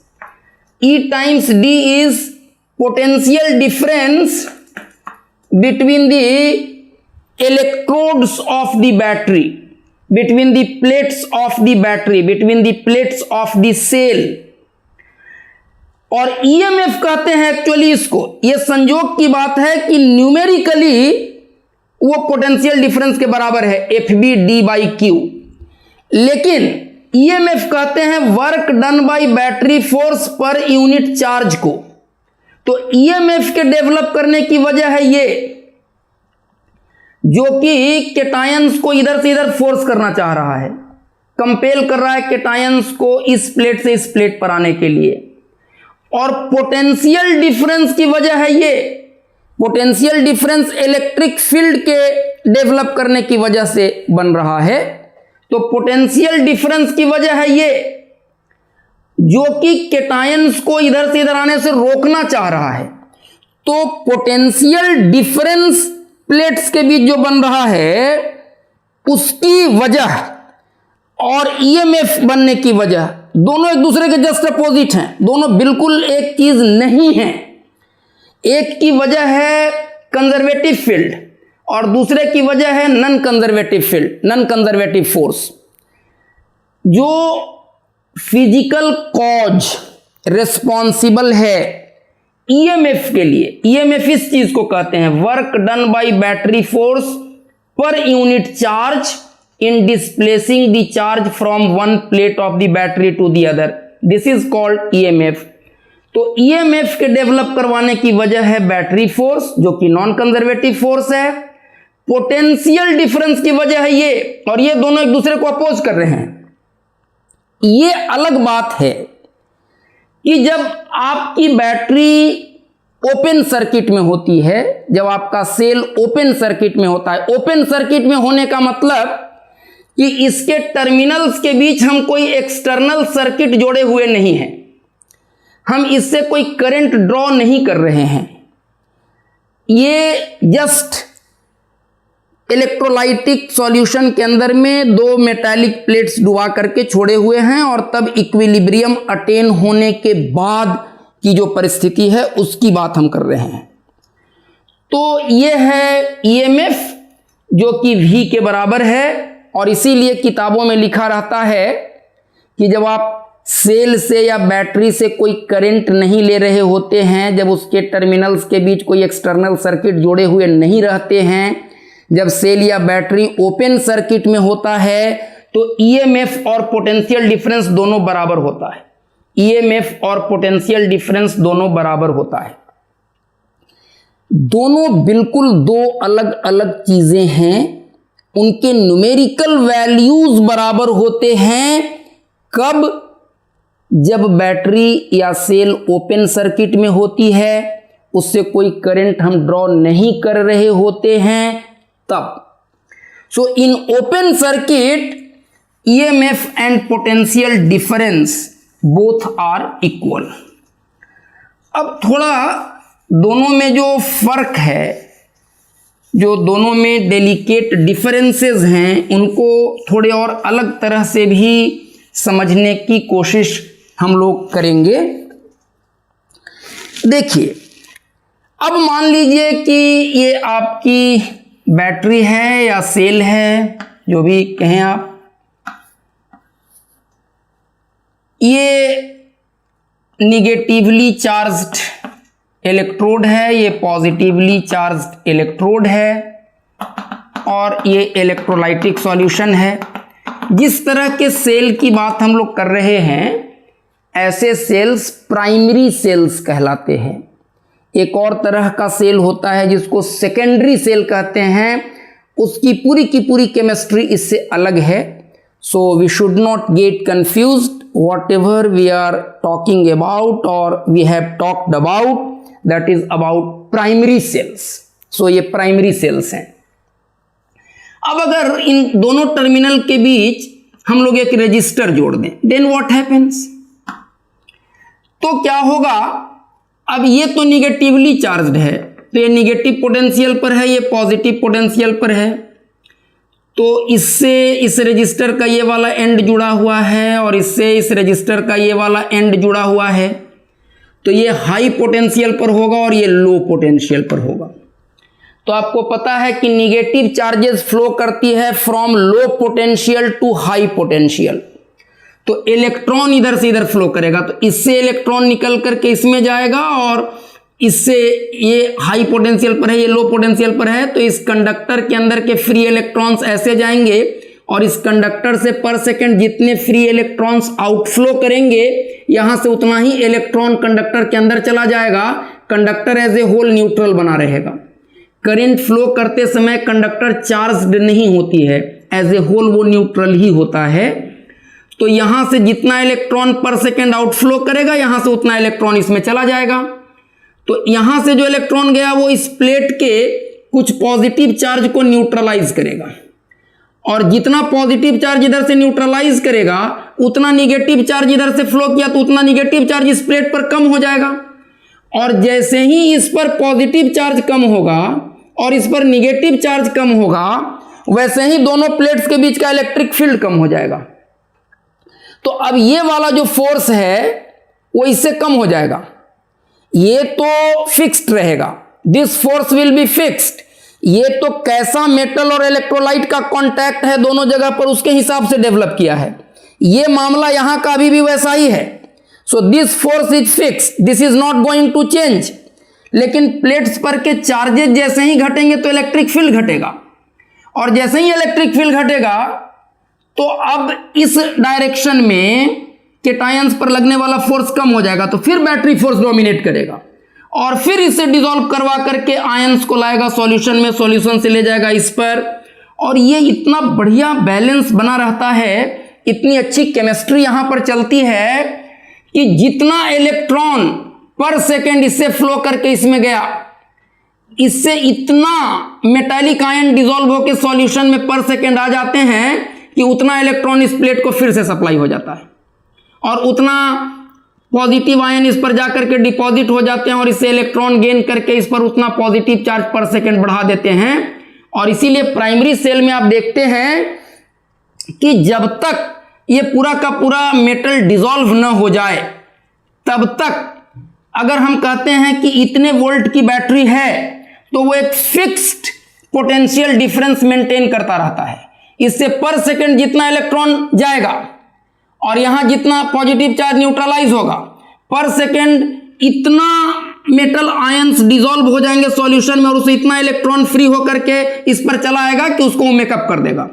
A: E times D is potential difference between the electrodes of the battery, between the plates of the battery, between the plates of the cell. और EMF कहते हैं एक्चुअली इसको, ये संयोग की बात है कि न्यूमेरिकली वो पोटेंशियल डिफरेंस के बराबर है FB/D/Q, लेकिन EMF कहते हैं work done by battery force per unit charge को। तो EMF के डेवलप करने की वजह है ये, जो कि केटायंस को इधर से इधर फोर्स करना चाह रहा है, कंपेल कर रहा है केटायंस को इस प्लेट से इस प्लेट पर आने के लिए। और पोटेंशियल डिफरेंस की वजह है ये, पोटेंशियल डिफरेंस इलेक्ट्रिक फील्ड के डेवलप करने की वजह से बन रहा है। तो पोटेंशियल डिफरेंस की वजह है ये, जो कि केटायंस को इधर से इधर आने से रोकना चाह रहा है। तो पोटेंशियल डिफरेंस प्लेट्स के बीच जो बन रहा है उसकी वजह और ईएमएफ बनने की वजह, दोनों एक दूसरे के जस्ट अपोजिट हैं, दोनों बिल्कुल एक चीज नहीं है। एक की वजह है कंजर्वेटिव फील्ड और दूसरे की वजह है non conservative field, non conservative force. जो फिजिकल कॉज रिस्पॉन्सिबल है ईएमएफ के लिए, ईएमएफ इस चीज को कहते हैं work done by battery force per unit charge in displacing the charge from one plate of the battery to the other, this is called EMF. तो ईएमएफ के डेवलप करवाने की वजह है बैटरी फोर्स जो कि नॉन कंजर्वेटिव फोर्स है, potential difference की वजह है ये, और ये दोनों एक दूसरे को अपोज कर रहे हैं। ये अलग बात है कि जब आपकी बैटरी ओपन सर्किट में होती है, जब आपका सेल ओपन सर्किट में होता है, ओपन सर्किट में होने का मतलब कि इसके टर्मिनल्स के बीच हम कोई एक्सटर्नल सर्किट जोड़े हुए नहीं हैं, हम इससे कोई करंट ड्रॉ नहीं कर रहे हैं। ये जस्ट इलेक्ट्रोलाइटिक सॉल्यूशन के अंदर में दो मेटालिक प्लेट्स डुबा करके छोड़े हुए हैं और तब इक्विलिब्रियम अटेन होने के बाद की जो परिस्थिति है उसकी बात हम कर रहे हैं। तो ये है ईएमएफ जो कि V के बराबर है, और इसीलिए किताबों में लिखा रहता है कि जब आप सेल से या बैटरी से कोई करंट नहीं ले रहे होते हैं, जब उसके टर्मिनल्स के बीच कोई एक्सटर्नल सर्किट जोड़े हुए नहीं रहते हैं, जब सेल या बैटरी ओपन सर्किट में होता है, तो ईएमएफ और पोटेंशियल डिफरेंस दोनों बराबर होता है। ईएमएफ और पोटेंशियल डिफरेंस दोनों बराबर होता है। दोनों बिल्कुल दो अलग अलग चीजें हैं, उनके न्यूमेरिकल वैल्यूज बराबर होते हैं। कब? जब बैटरी या सेल ओपन सर्किट में होती है, उससे कोई करंट हम ड्रॉ नहीं कर रहे होते हैं, तब। So in open circuit EMF and potential difference both are equal. अब थोड़ा दोनों में जो फर्क है, जो दोनों में डेलिकेट डिफरेंसेस हैं, उनको थोड़े और अलग तरह से भी समझने की कोशिश हम लोग करेंगे। देखिए, अब मान लीजिए कि ये आपकी बैटरी है या सेल है, जो भी कहें आप, ये निगेटिवली चार्ज्ड इलेक्ट्रोड है, ये पॉजिटिवली चार्ज्ड इलेक्ट्रोड है, और ये इलेक्ट्रोलाइटिक सॉल्यूशन है। जिस तरह के सेल की बात हम लोग कर रहे हैं, ऐसे सेल्स प्राइमरी सेल्स कहलाते हैं। एक और तरह का सेल होता है जिसको सेकेंडरी सेल कहते हैं, उसकी पूरी की पूरी केमिस्ट्री इससे अलग है। So we should not get confused whatever we are talking about और we have talked about, that is about primary cells. सो ये प्राइमरी सेल्स हैं। अब अगर इन दोनों टर्मिनल के बीच हम लोग एक रेजिस्टर जोड़ दें, देन व्हाट हैपेंस? तो क्या होगा? अब ये तो निगेटिवली चार्ज्ड है, तो ये निगेटिव पोटेंशियल पर है, ये पॉजिटिव पोटेंशियल पर है, तो इससे इस रेजिस्टर का ये वाला एंड जुड़ा हुआ है और इससे इस रेजिस्टर का ये वाला एंड जुड़ा हुआ है। तो ये हाई पोटेंशियल पर होगा और ये लो पोटेंशियल पर होगा। तो आपको पता है कि निगेटिव चार्जेस फ्लो करती है from low potential to high potential, तो इलेक्ट्रॉन इधर से इधर फ्लो करेगा, तो इससे इलेक्ट्रॉन निकल करके इसमें जाएगा और इससे ये हाई पोटेंशियल पर है, ये लो पोटेंशियल पर है, तो इस कंडक्टर के अंदर के फ्री इलेक्ट्रॉन्स ऐसे जाएंगे और इस कंडक्टर से पर सेकंड जितने फ्री इलेक्ट्रॉन्स आउटफ्लो करेंगे यहां से उतना ही इलेक्ट्रॉन कंडक्टर के अंदर चला जाएगा। Conductor as a whole neutral बना रहेगा। करंट फ्लो करते समय कंडक्टर चार्ज्ड नहीं होती है, एज ए होल वो न्यूट्रल ही होता है। तो यहां से जितना इलेक्ट्रॉन पर सेकंड आउटफ्लो करेगा यहां से उतना इलेक्ट्रॉन इसमें चला जाएगा। तो यहां से जो इलेक्ट्रॉन गया वो इस प्लेट के कुछ पॉजिटिव चार्ज को न्यूट्रलाइज करेगा, और जितना पॉजिटिव चार्ज इधर से न्यूट्रलाइज करेगा उतना निगेटिव चार्ज इधर से फ्लो किया तो उतना निगेटिव चार्ज इस प्लेट पर कम हो जाएगा। और जैसे ही इस पर पॉजिटिव चार्ज कम होगा और इस पर निगेटिव चार्ज कम होगा, वैसे ही दोनों प्लेट्स के बीच का इलेक्ट्रिक फील्ड कम हो जाएगा। तो अब ये वाला जो फोर्स है वो इससे कम हो जाएगा, ये तो फिक्स्ड रहेगा, this force will be fixed. ये तो कैसा मेटल और इलेक्ट्रोलाइट का कांटेक्ट है दोनों जगह पर उसके हिसाब से डेवलप किया है। ये मामला यहां का अभी भी वैसा ही है। So this force is fixed, this is not going to change. लेकिन प्लेट्स पर के चार्जेस जैसे ही घटेंगे तो इलेक्ट्रिक फील्ड घटेगा, और जैसे ही इलेक्ट्रिक फील्ड घटेगा तो अब इस डायरेक्शन में केटायंस पर लगने वाला फोर्स कम हो जाएगा, तो फिर बैटरी फोर्स डोमिनेट करेगा और फिर इसे डिसॉल्व करवा करके आयंस को लाएगा सॉल्यूशन में, सॉल्यूशन से ले जाएगा इस पर, और ये इतना बढ़िया बैलेंस बना रहता है, इतनी अच्छी केमिस्ट्री यहां पर चलती है कि जितना इलेक्ट्रॉन पर सेकेंड इससे फ्लो करके इसमें गया, इससे इतना मेटालिक आयन डिसॉल्व होकर सॉल्यूशन में पर सेकेंड आ जाते हैं कि उतना इलेक्ट्रॉन इस प्लेट को फिर से सप्लाई हो जाता है, और उतना पॉजिटिव आयन इस पर जाकर के डिपॉजिट हो जाते हैं और इससे इलेक्ट्रॉन गेन करके इस पर उतना पॉजिटिव चार्ज पर सेकेंड बढ़ा देते हैं। और इसीलिए प्राइमरी सेल में आप देखते हैं कि जब तक ये पूरा का पूरा मेटल डिसॉल्व न हो जाए तब तक अगर हम कहते हैं कि इतने वोल्ट की बैटरी है तो वो एक फिक्स्ड पोटेंशियल डिफरेंस मेंटेन करता रहता है। इससे पर सेकेंड जितना इलेक्ट्रॉन जाएगा और यहां जितना पॉजिटिव चार्ज न्यूट्रलाइज होगा, पर सेकेंड इतना मेटल आयंस डिसॉल्व हो जाएंगे सॉल्यूशन में और उसे इतना इलेक्ट्रॉन फ्री होकर के इस पर चला आएगा कि उसको मेकअप कर देगा।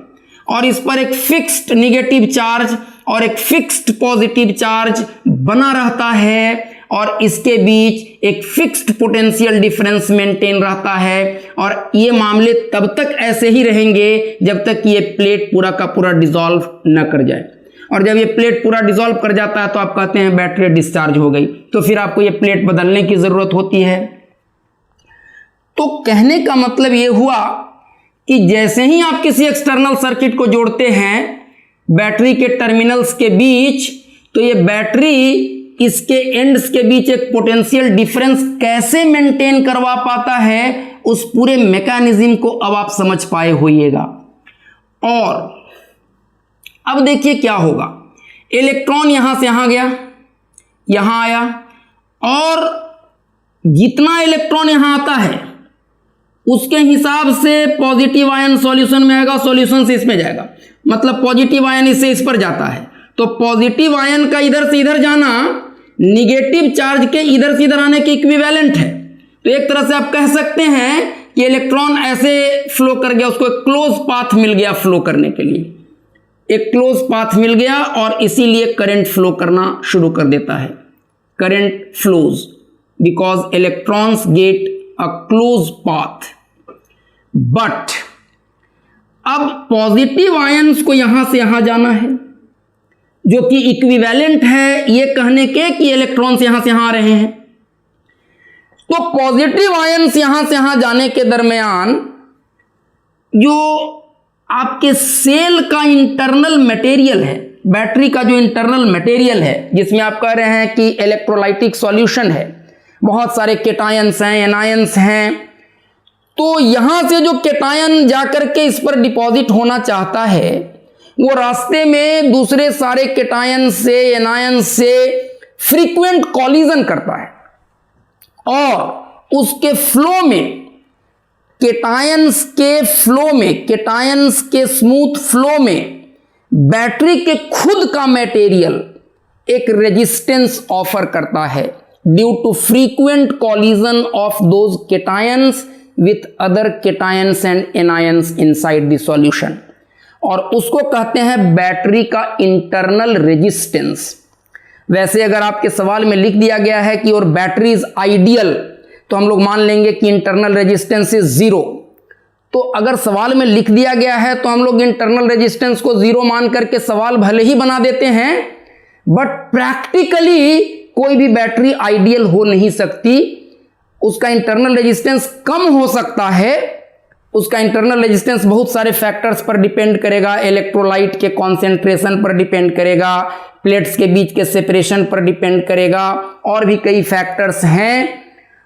A: और इस पर एक फिक्स्ड निगेटिव चार्ज और एक फिक्स्ड पॉजिटिव चार्ज बना रहता है, और इसके बीच एक फिक्स्ड पोटेंशियल डिफरेंस मेंटेन रहता है। और ये मामले तब तक ऐसे ही रहेंगे जब तक ये प्लेट पूरा का पूरा डिसॉल्व न कर जाए। और जब ये प्लेट पूरा डिसॉल्व कर जाता है तो आप कहते हैं बैटरी डिस्चार्ज हो गई, तो फिर आपको ये प्लेट बदलने की जरूरत होती है। तो कहने का मतलब ये हुआ कि जैसे ही आप किसी एक्सटर्नल सर्किट को जोड़ते हैं बैटरी के टर्मिनल्स के बीच, तो ये बैटरी इसके एंड्स के बीच एक पोटेंशियल डिफरेंस कैसे मेंटेन करवा पाता है, उस पूरे मैकेनिज्म को अब आप समझ पाए होइएगा। और अब देखिए क्या होगा, इलेक्ट्रॉन यहां से यहां गया, यहां आया, और जितना इलेक्ट्रॉन यहां आता है उसके हिसाब से पॉजिटिव आयन सॉल्यूशन में आएगा, सॉल्यूशन से इसमें जाएगा, मतलब पॉजिटिव आयन इससे इस पर जाता है, तो पॉजिटिव आयन का इधर से इधर जाना निगेटिव चार्ज के इधर से इधर आने के इक्विवेलेंट है। तो एक तरह से आप कह सकते हैं कि इलेक्ट्रॉन ऐसे फ्लो कर गया, उसको एक क्लोज पाथ मिल गया फ्लो करने के लिए, एक क्लोज पाथ मिल गया, और इसीलिए करंट फ्लो करना शुरू कर देता है। Current flows because electrons get a close path. But अब पॉजिटिव आयंस को यहां से यहां जाना है, जो कि इक्विवेलेंट है ये कहने के कि इलेक्ट्रॉन्स यहां से यहां आ रहे हैं। तो पॉजिटिव आयंस यहां से यहां जाने के दरमियान जो आपके सेल का इंटरनल मटेरियल है, बैटरी का जो इंटरनल मटेरियल है, जिसमें आप कह रहे हैं कि इलेक्ट्रोलाइटिक सॉल्यूशन है, बहुत सारे केटायंस हैं, एनायंस हैं, तो यहां से जो केटायन जाकर के इस पर डिपॉजिट होना चाहता है वो रास्ते में दूसरे सारे केटायन से, एनायन से फ्रीक्वेंट कॉलिजन करता है, और उसके फ्लो में, केटायंस के स्मूथ फ्लो में बैटरी के खुद का मटेरियल एक रेजिस्टेंस ऑफर करता है due to frequent collision of those cations with other cations and anions inside the solution, और उसको कहते हैं बैटरी का इंटरनल रेजिस्टेंस। वैसे अगर आपके सवाल में लिख दिया गया है कि और बैटरी इज आइडियल, तो हम लोग मान लेंगे कि इंटरनल रेजिस्टेंस इज 0। तो अगर सवाल में लिख दिया गया है तो हम लोग इंटरनल रेजिस्टेंस को 0 मान करके सवाल भले ही बना देते हैं, बट प्रैक्टिकली कोई भी बैटरी आइडियल हो नहीं सकती। उसका इंटरनल रेजिस्टेंस कम हो सकता है। उसका इंटरनल रेजिस्टेंस बहुत सारे फैक्टर्स पर डिपेंड करेगा। इलेक्ट्रोलाइट के कॉन्सेंट्रेशन पर डिपेंड करेगा, प्लेट्स के बीच के सेपरेशन पर डिपेंड करेगा, और भी कई फैक्टर्स हैं।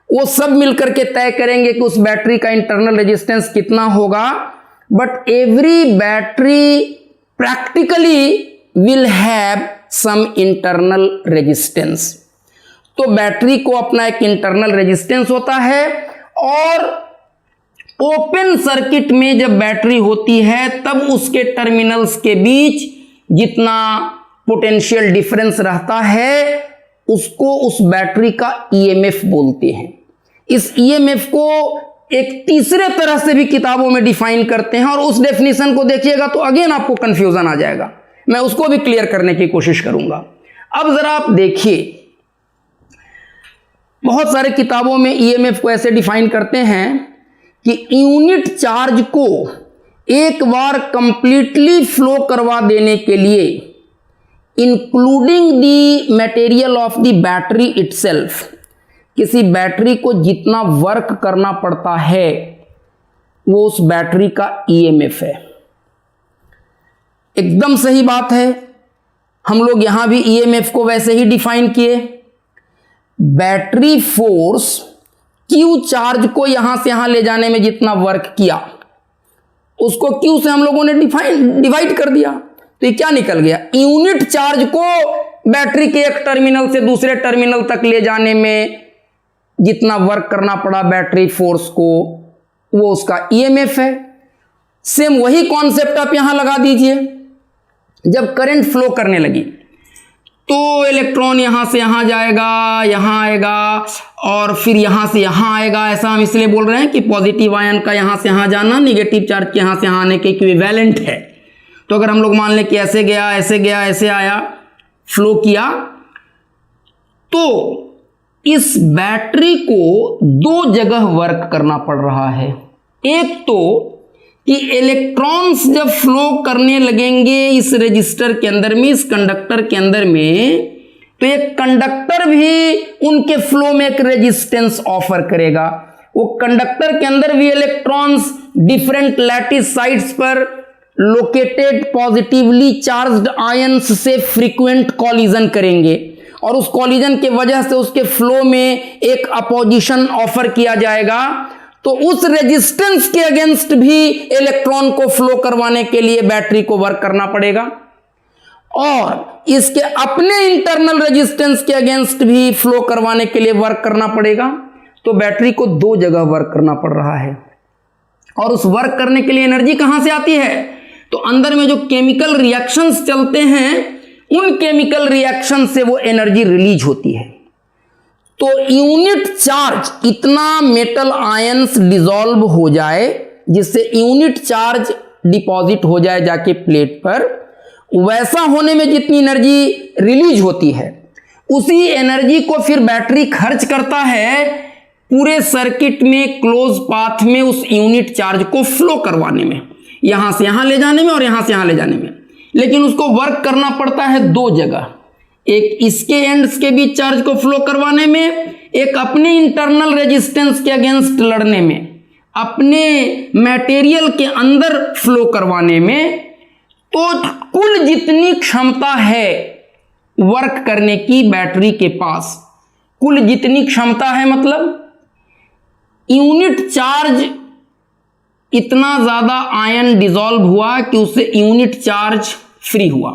A: वो सब मिलकर के तय करेंगे कि उस बैटरी का इंटरनल रेजिस्टेंस कितना होगा। But every battery practically will have some internal resistance. तो बैटरी को अपना एक इंटरनल रेजिस्टेंस होता है, और ओपन सर्किट में जब बैटरी होती है तब उसके टर्मिनल्स के बीच जितना पोटेंशियल डिफरेंस रहता है उसको उस बैटरी का ईएमएफ बोलते हैं। इस ईएमएफ को एक तीसरे तरह से भी किताबों में डिफाइन करते हैं, और उस डेफिनेशन को देखिएगा तो अगेन आपको कंफ्यूजन आ जाएगा। मैं उसको भी क्लियर करने की कोशिश करूंगा। अब जरा आप देखिए, बहुत सारे किताबों में ईएमएफ को ऐसे डिफाइन करते हैं कि यूनिट चार्ज को एक बार कंप्लीटली फ्लो करवा देने के लिए, including the material of the battery itself, किसी बैटरी को जितना वर्क करना पड़ता है वो उस बैटरी का ईएमएफ है। एकदम सही बात है। हम लोग यहां भी ईएमएफ को वैसे ही डिफाइन किए। बैटरी फोर्स क्यू चार्ज को यहां से यहां ले जाने में जितना वर्क किया उसको क्यू से हम लोगों ने डिवाइड कर दिया, तो ये क्या निकल गया, यूनिट चार्ज को बैटरी के एक टर्मिनल से दूसरे टर्मिनल तक ले जाने में जितना वर्क करना पड़ा बैटरी फोर्स को, वो उसका ईएमएफ है। सेम वही कॉन्सेप्ट आप यहां लगा दीजिए। जब करंट फ्लो करने लगी तो इलेक्ट्रॉन यहां से यहां जाएगा, यहां आएगा, और फिर यहां से यहां आएगा। ऐसा हम इसलिए बोल रहे हैं कि पॉजिटिव आयन का यहां से यहां जाना नेगेटिव चार्ज के यहां से यहां आने के इक्विवेलेंट है। तो अगर हम लोग मान लें कि ऐसे गया, ऐसे गया, ऐसे आया, फ्लो किया, तो इस बैटरी को दो जगह वर्क करना पड़ रहा है। एक तो कि इलेक्ट्रॉन्स जब फ्लो करने लगेंगे इस रेजिस्टर के अंदर में, इस कंडक्टर के अंदर में, तो एक कंडक्टर भी उनके फ्लो में एक रेजिस्टेंस ऑफर करेगा। वो कंडक्टर के अंदर भी इलेक्ट्रॉन्स डिफरेंट लैटिस साइड्स पर लोकेटेड पॉजिटिवली चार्ज्ड आयंस से फ्रीक्वेंट कॉलिजन करेंगे, और उस कॉलिजन के वजह से उसके फ्लो में एक अपोजिशन ऑफर किया जाएगा। तो उस रेजिस्टेंस के अगेंस्ट भी इलेक्ट्रॉन को फ्लो करवाने के लिए बैटरी को वर्क करना पड़ेगा, और इसके अपने इंटरनल रेजिस्टेंस के अगेंस्ट भी फ्लो करवाने के लिए वर्क करना पड़ेगा। तो बैटरी को दो जगह वर्क करना पड़ रहा है। और उस वर्क करने के लिए एनर्जी कहां से आती है, तो अंदर में जो केमिकल रिएक्शंस चलते हैं उन केमिकल रिएक्शन से वो एनर्जी रिलीज होती है। तो यूनिट चार्ज, इतना मेटल आयंस डिसॉल्व हो जाए जिससे यूनिट चार्ज डिपॉजिट हो जाए जाके प्लेट पर, वैसा होने में जितनी एनर्जी रिलीज होती है उसी एनर्जी को फिर बैटरी खर्च करता है पूरे सर्किट में क्लोज पाथ में उस यूनिट चार्ज को फ्लो करवाने में, यहां से यहां ले जाने में और यहां से यहां ले जाने में। लेकिन उसको वर्क करना पड़ता है दो जगह, एक इसके एंड्स के बीच चार्ज को फ्लो करवाने में, एक अपने इंटरनल रेजिस्टेंस के अगेंस्ट लड़ने में, अपने मटेरियल के अंदर फ्लो करवाने में। तो कुल जितनी क्षमता है वर्क करने की बैटरी के पास, कुल जितनी क्षमता है मतलब यूनिट चार्ज इतना ज्यादा आयन डिसॉल्व हुआ कि उससे यूनिट चार्ज फ्री हुआ।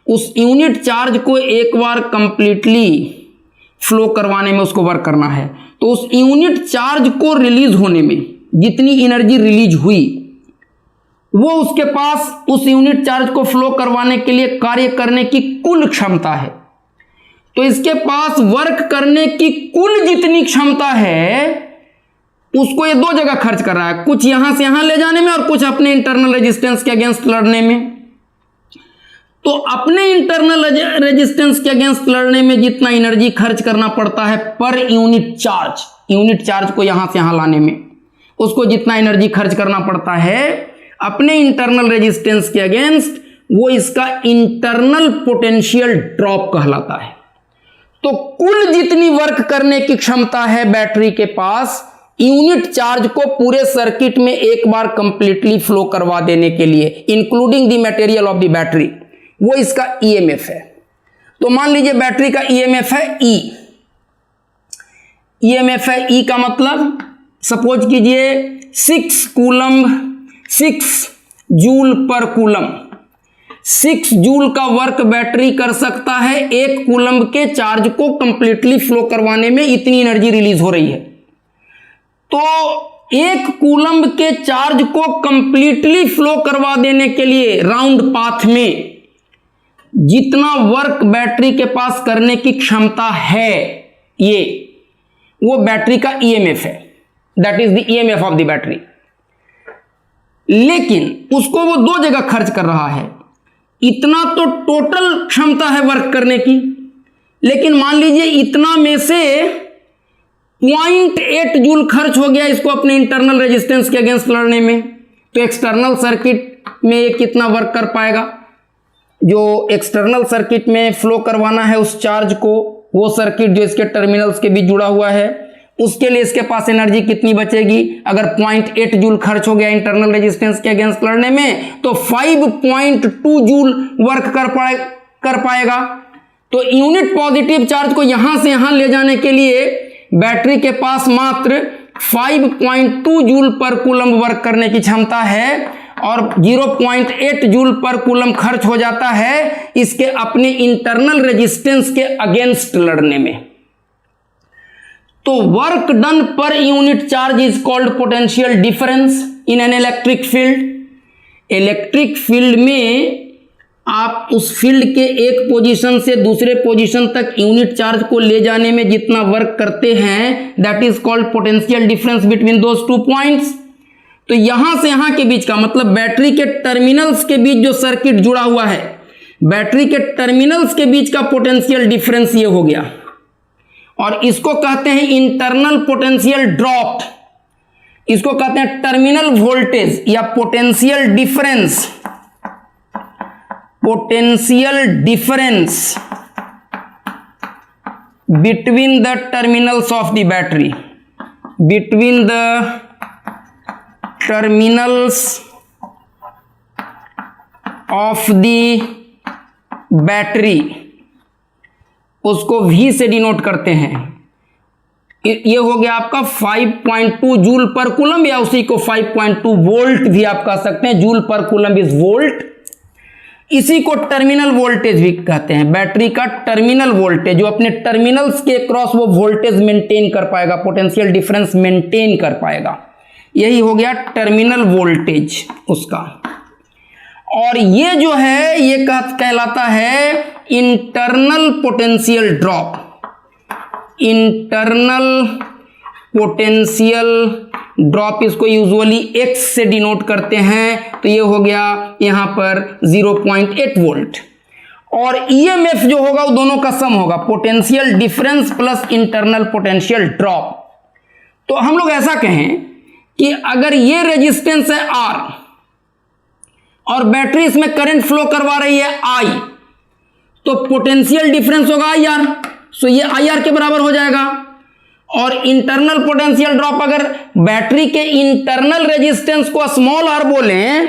A: उस यूनिट चार्ज को एक बार कंप्लीटली फ्लो करवाने में उसको वर्क करना है। तो उस यूनिट चार्ज को रिलीज होने में जितनी एनर्जी रिलीज हुई वो उसके पास उस यूनिट चार्ज को फ्लो करवाने के लिए कार्य करने की कुल क्षमता है। तो इसके पास वर्क करने की कुल जितनी क्षमता है उसको ये दो जगह खर्च कर रहा है, कुछ यहां से यहां ले जाने में और कुछ अपने इंटरनल रेजिस्टेंस के अगेंस्ट लड़ने में। तो अपने इंटरनल रेजिस्टेंस के अगेंस्ट लड़ने में जितना एनर्जी खर्च करना पड़ता है पर यूनिट चार्ज को यहां से यहां लाने में उसको जितना एनर्जी खर्च करना पड़ता है अपने इंटरनल रेजिस्टेंस के अगेंस्ट, वो इसका इंटरनल पोटेंशियल ड्रॉप कहलाता है। तो कुल जितनी वर्क करने की क्षमता है बैटरी के पास यूनिट चार्ज को पूरे सर्किट में एक बार कंप्लीटली फ्लो करवा देने के लिए, including the material of the battery, वो इसका ईएमएफ है। तो मान लीजिए बैटरी का ईएमएफ है ई, ईएमएफ है ई का मतलब सपोज कीजिए 6 जूल पर कूलम, 6 जूल का वर्क बैटरी कर सकता है 1 कूलम के चार्ज को कंप्लीटली फ्लो करवाने में, इतनी एनर्जी रिलीज हो रही है। तो 1 कूलम के चार्ज को कंप्लीटली फ्लो करवा देने के लिए राउंड पाथ में जितना वर्क बैटरी के पास करने की क्षमता है ये वो बैटरी का ईएमएफ है, that is the EMF of the battery. लेकिन उसको वो दो जगह खर्च कर रहा है, इतना तो टोटल क्षमता है वर्क करने की, लेकिन मान लीजिए इतना में से 0.8 जूल खर्च हो गया इसको अपने इंटरनल रेजिस्टेंस के अगेंस्ट लड़ने में। तो एक्सटर्नल सर्किट में ये कितना वर्क कर पाएगा, जो एक्सटर्नल सर्किट में फ्लो करवाना है उस चार्ज को, वो सर्किट जो इसके टर्मिनल्स के बीच जुड़ा हुआ है, उसके लिए इसके पास एनर्जी कितनी बचेगी। अगर 0.8 जूल खर्च हो गया इंटरनल रेजिस्टेंस के अगेंस्ट लड़ने में तो 5.2 जूल वर्क कर पाएगा। तो यूनिट पॉजिटिव चार्ज को यहां से यहां ले जाने के लिए बैटरी के पास मात्र 5.2 जूल पर कूलम वर्क करने की क्षमता है और 0.8 जूल पर कूलम खर्च हो जाता है इसके अपने इंटरनल रेजिस्टेंस के अगेंस्ट लड़ने में। तो वर्क डन पर unit charge is called potential difference in an electric field. Electric field में आप उस फील्ड के एक पोजीशन से दूसरे पोजीशन तक यूनिट चार्ज को ले जाने में जितना वर्क करते हैं that is called potential difference between those 2 points. तो यहां से यहां के बीच का मतलब बैटरी के टर्मिनल्स के बीच जो सर्किट जुड़ा हुआ है, बैटरी के टर्मिनल्स के बीच का पोटेंशियल डिफरेंस ये हो गया और इसको कहते हैं इंटरनल पोटेंशियल ड्रॉप। इसको कहते हैं टर्मिनल वोल्टेज या potential difference, potential difference between the terminals of the battery, between the terminals of the battery, उसको V से डिनोट करते हैं। ये हो गया आपका 5.2 जूल पर कूलम या उसी को 5.2 वोल्ट भी आप कह सकते हैं, जूल पर कूलम इज वोल्ट। इसी को टर्मिनल वोल्टेज भी कहते हैं, बैटरी का टर्मिनल वोल्टेज जो अपने टर्मिनल्स के क्रॉस वो वोल्टेज मेंटेन कर पाएगा, पोटेंशियल डिफरेंस मेंटेन कर पाएगा, यही हो गया टर्मिनल वोल्टेज उसका। और ये जो है ये कहलाता है internal potential drop, internal potential drop इसको यूजुअली x से डिनोट करते हैं। तो ये हो गया यहां पर 0.8 वोल्ट और ईएमएफ जो होगा वो दोनों का सम होगा, potential difference plus internal potential drop. तो हम लोग ऐसा कहें कि अगर ये रेजिस्टेंस है R और बैटरी इसमें करंट फ्लो करवा रही है I, तो पोटेंशियल डिफरेंस होगा IR, सो ये IR के बराबर हो जाएगा। और इंटरनल पोटेंशियल ड्रॉप अगर बैटरी के इंटरनल रेजिस्टेंस को स्मॉल r बोलें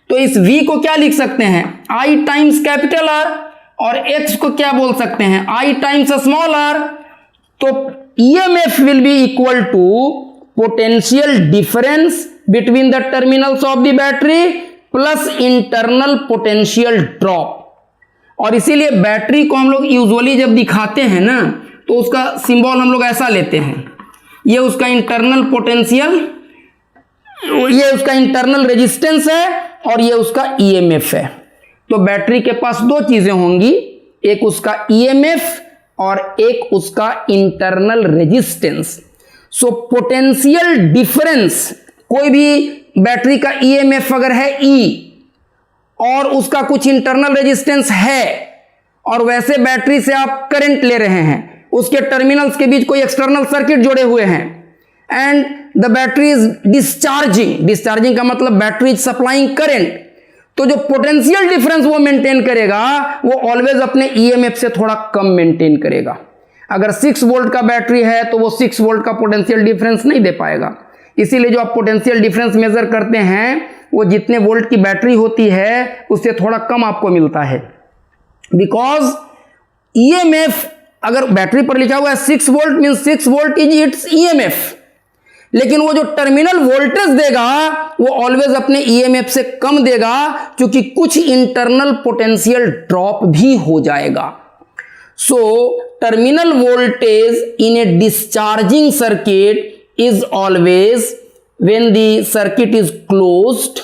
A: तो इस V को क्या लिख सकते हैं, I टाइम्स कैपिटल R, और X को क्या बोल सकते हैं, I टाइम्स स्मॉल r। तो EMF will be equal to potential difference between the terminals of the battery plus internal potential drop. और इसीलिए बैटरी को हम लोग यूजुअली जब दिखाते हैं ना तो उसका सिंबल हम लोग ऐसा लेते हैं, ये उसका इंटरनल पोटेंशियल, ये उसका इंटरनल रेजिस्टेंस है और ये उसका ईएमएफ है। तो बैटरी के पास दो चीजें होंगी, एक उसका ईएमएफ और एक उसका internal resistance. So potential difference, कोई भी बैटरी का ईएमएफ अगर है ई और उसका कुछ इंटरनल रेजिस्टेंस है और वैसे बैटरी से आप करंट ले रहे हैं, उसके टर्मिनल्स के बीच कोई एक्सटर्नल सर्किट जोड़े हुए हैं and the battery is discharging का मतलब बैटरी इज सप्लाइंग करंट, तो जो पोटेंशियल डिफरेंस वो मेंटेन करेगा वो ऑलवेज अपने ईएमएफ से थोड़ा कम मेंटेन करेगा। अगर 6 वोल्ट का बैटरी है तो वो 6 वोल्ट का पोटेंशियल डिफरेंस नहीं दे पाएगा। इसीलिए जो आप पोटेंशियल डिफरेंस मेजर करते हैं वो जितने वोल्ट की बैटरी होती है उससे थोड़ा कम आपको मिलता है, बिकॉज ईएमएफ अगर बैटरी पर लिखा हुआ है 6 volt means 6 volt is it's EMF, लेकिन वो जो टर्मिनल वोल्टेज देगा वो ऑलवेज अपने ईएमएफ से कम देगा, क्योंकि कुछ इंटरनल पोटेंशियल ड्रॉप भी हो जाएगा। So terminal voltage in A discharging circuit is always when the circuit is closed,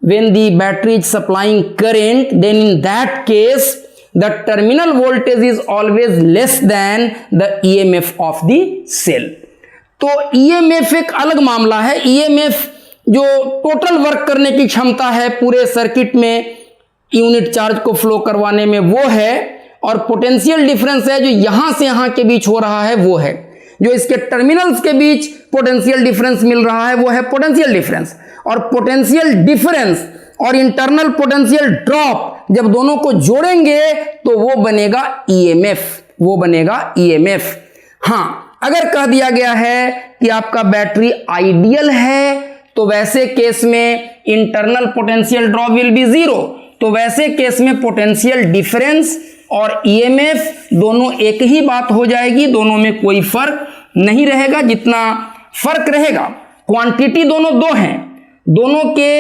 A: when the battery is supplying current, then in that case the terminal voltage is always less than the EMF of the cell। तो EMF एक अलग मामला है। EMF जो total work करने की क्षमता है पूरे सर्किट में यूनिट चार्ज को फ्लो करवाने में वो है, और पोटेंशियल डिफरेंस है जो यहां से यहां के बीच हो रहा है वो है। जो इसके टर्मिनल्स के बीच पोटेंशियल डिफरेंस मिल रहा है वो है पोटेंशियल डिफरेंस, और पोटेंशियल डिफरेंस और इंटरनल पोटेंशियल ड्रॉप जब दोनों को जोड़ेंगे तो वो बनेगा ईएमएफ, वो बनेगा ईएमएफ। हां, अगर कह दिया गया है कि आपका बैटरी आइडियल है तो वैसे केस में internal potential drop will be zero, तो वैसे केस में पोटेंशियल डिफरेंस और ईएमएफ दोनों एक ही बात हो जाएगी, दोनों में कोई फर्क नहीं रहेगा। जितना फर्क रहेगा, क्वांटिटी दोनों दो हैं, दोनों के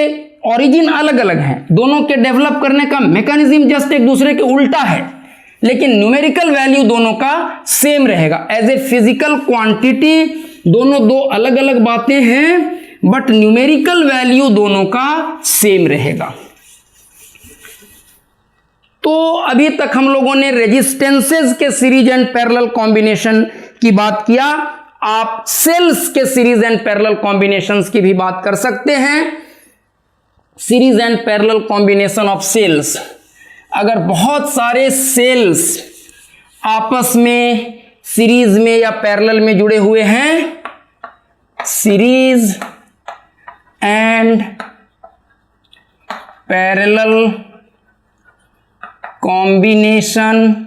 A: ओरिजिन अलग अलग हैं, दोनों के डेवलप करने का मैकेनिज्म जस्ट एक दूसरे के उल्टा है, लेकिन न्यूमेरिकल वैल्यू दोनों का सेम रहेगा। एज ए फिजिकल क्वांटिटी दोनों दो अलग अलग बातें हैं, बट न्यूमेरिकल वैल्यू दोनों का सेम रहेगा। तो अभी तक हम लोगों ने रेजिस्टेंसेस के सीरीज एंड पैरेलल कॉम्बिनेशन की बात किया। आप सेल्स के सीरीज एंड पैरेलल कॉम्बिनेशंस की भी बात कर सकते हैं। Series and parallel combination of cells, अगर बहुत सारे सेल्स आपस में सीरीज में या पैरेलल में जुड़े हुए हैं, series and parallel combination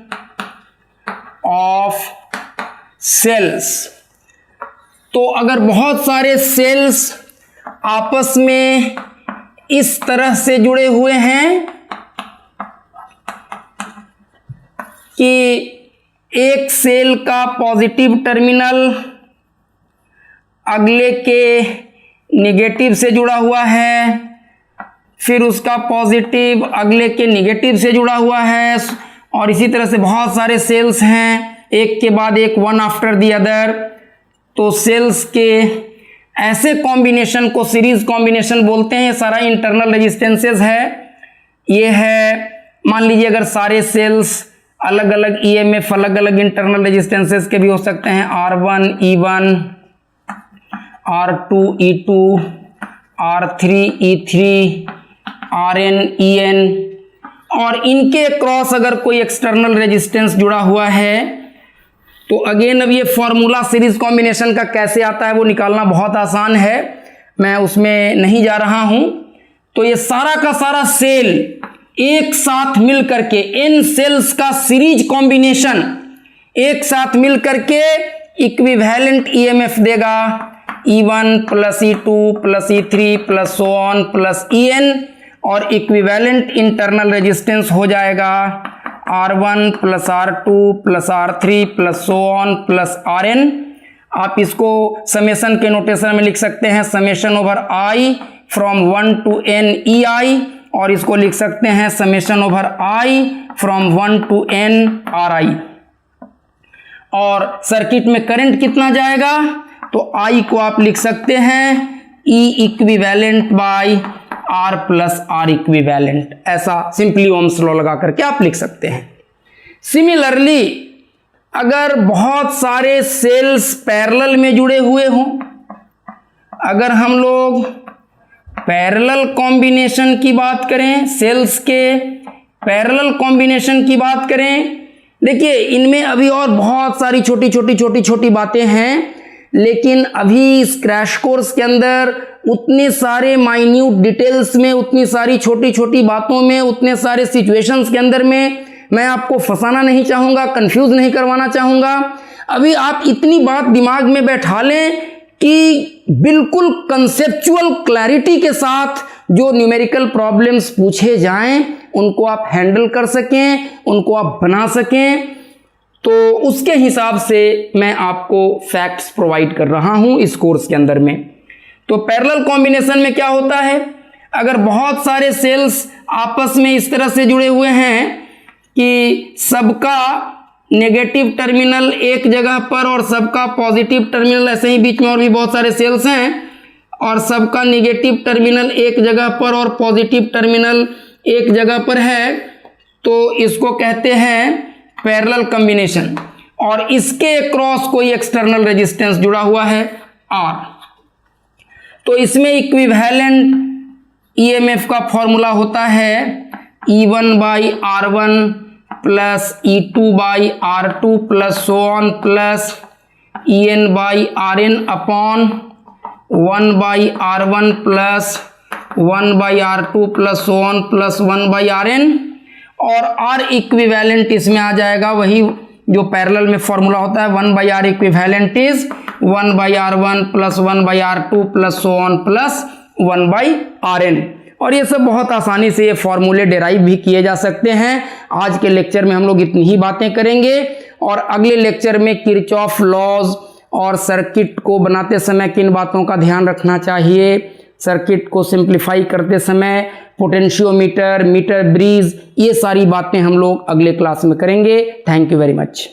A: of cells, तो अगर बहुत सारे सेल्स आपस में इस तरह से जुड़े हुए हैं कि एक सेल का पॉजिटिव टर्मिनल अगले के निगेटिव से जुड़ा हुआ है, फिर उसका पॉजिटिव अगले के निगेटिव से जुड़ा हुआ है, और इसी तरह से बहुत सारे सेल्स हैं एक के बाद एक, वन आफ्टर द अदर, तो सेल्स के ऐसे कॉम्बिनेशन को सीरीज कॉम्बिनेशन बोलते हैं। सारा इंटरनल रेजिस्टेंसेस है। ये है, मान लीजिए अगर सारे सेल्स अलग अलग ईएमएफ, अलग अलग इंटरनल रेजिस्टेंसेस के भी हो सकते हैं, R1 E1, R2 E2, R3 E3, Rn En, और इनके क्रॉस अगर कोई एक्सटर्नल रेजिस्टेंस जुड़ा हुआ है तो अगेन अब ये फॉर्मूला सीरीज कॉम्बिनेशन का कैसे आता है वो निकालना बहुत आसान है, मैं उसमें नहीं जा रहा हूं। तो ये सारा का सारा सेल एक साथ मिल करके, n सेल्स का सीरीज कॉम्बिनेशन एक साथ मिल करके इक्विवेलेंट ईएमएफ देगा, E1 plus E2 plus E3 plus so on plus En, और इक्विवेलेंट इंटरनल रेजिस्टेंस हो जाएगा R1 plus R2 plus R3 plus so on plus Rn। आप इसको समेशन के नोटेशन में लिख सकते हैं, summation over I from 1 to n EI, और इसको लिख सकते हैं summation over I from 1 to n RI। और सर्किट में करंट कितना जाएगा, तो I को आप लिख सकते हैं E equivalent by R plus R equivalent, ऐसा सिंपली ओम्स लॉ लगा करके आप लिख सकते हैं। सिमिलरली अगर बहुत सारे सेल्स पैरेलल में जुड़े हुए हों, अगर हम लोग पैरेलल कॉम्बिनेशन की बात करें, सेल्स के पैरेलल कॉम्बिनेशन की बात करें, देखिए इनमें अभी और बहुत सारी छोटी छोटी बातें हैं, लेकिन अभी इस क्रैश कोर्स के अंदर उतने सारे माइन्यूट डिटेल्स में, उतनी सारी छोटी बातों में, उतने सारे सिचुएशंस के अंदर में मैं आपको फंसाना नहीं चाहूँगा, कंफ्यूज नहीं करवाना चाहूँगा। अभी आप इतनी बात दिमाग में बैठा लें कि बिल्कुल कंसेप्चुअल क्लैरिटी के साथ जो न्यूमेरिकल प्रॉब्लम्स पूछे जाएं उनको आप हैंडल कर सकें, उनको आप बना सकें। तो उसके हिसाब से मैं आपको फैक्ट्स प्रोवाइड कर रहा हूं इस कोर्स के अंदर में। तो पैरेलल कॉम्बिनेशन में क्या होता है, अगर बहुत सारे सेल्स आपस में इस तरह से जुड़े हुए हैं कि सबका नेगेटिव टर्मिनल एक जगह पर और सबका पॉजिटिव टर्मिनल, ऐसे ही बीच में और भी बहुत सारे सेल्स हैं, और सबका नेगेटिव टर्मिनल एक जगह पर और पॉजिटिव टर्मिनल एक जगह पर है, तो इसको कहते हैं पैरेलल कॉम्बिनेशन। और इसके अक्रॉस कोई एक्सटर्नल रेजिस्टेंस जुड़ा हुआ है R, तो इसमें इक्विवेलेंट EMF का फॉर्मूला होता है E1 by R1 plus E2 by R2 plus so on plus EN by RN upon 1 by R1 plus 1 by R2 plus so on plus 1 by RN, और R equivalent इसमें आ जाएगा वही जो parallel में formula होता है, 1 by R equivalent is 1 by R1 plus 1 by R2 plus so on plus 1 by RN। और ये सब बहुत आसानी से ये फॉर्मूले डिराइव भी किए जा सकते हैं। आज के लेक्चर में हम लोग इतनी ही बातें करेंगे, और अगले लेक्चर में किरचॉफ लॉज और सर्किट को बनाते समय किन बातों का ध्यान रखना चाहिए, सर्किट को सिंप्लीफाई करते समय पोटेंशियोमीटर, मीटर ब्रिज, ये सारी बातें हम लोग अगले क्लास में करेंगे। Thank you very much.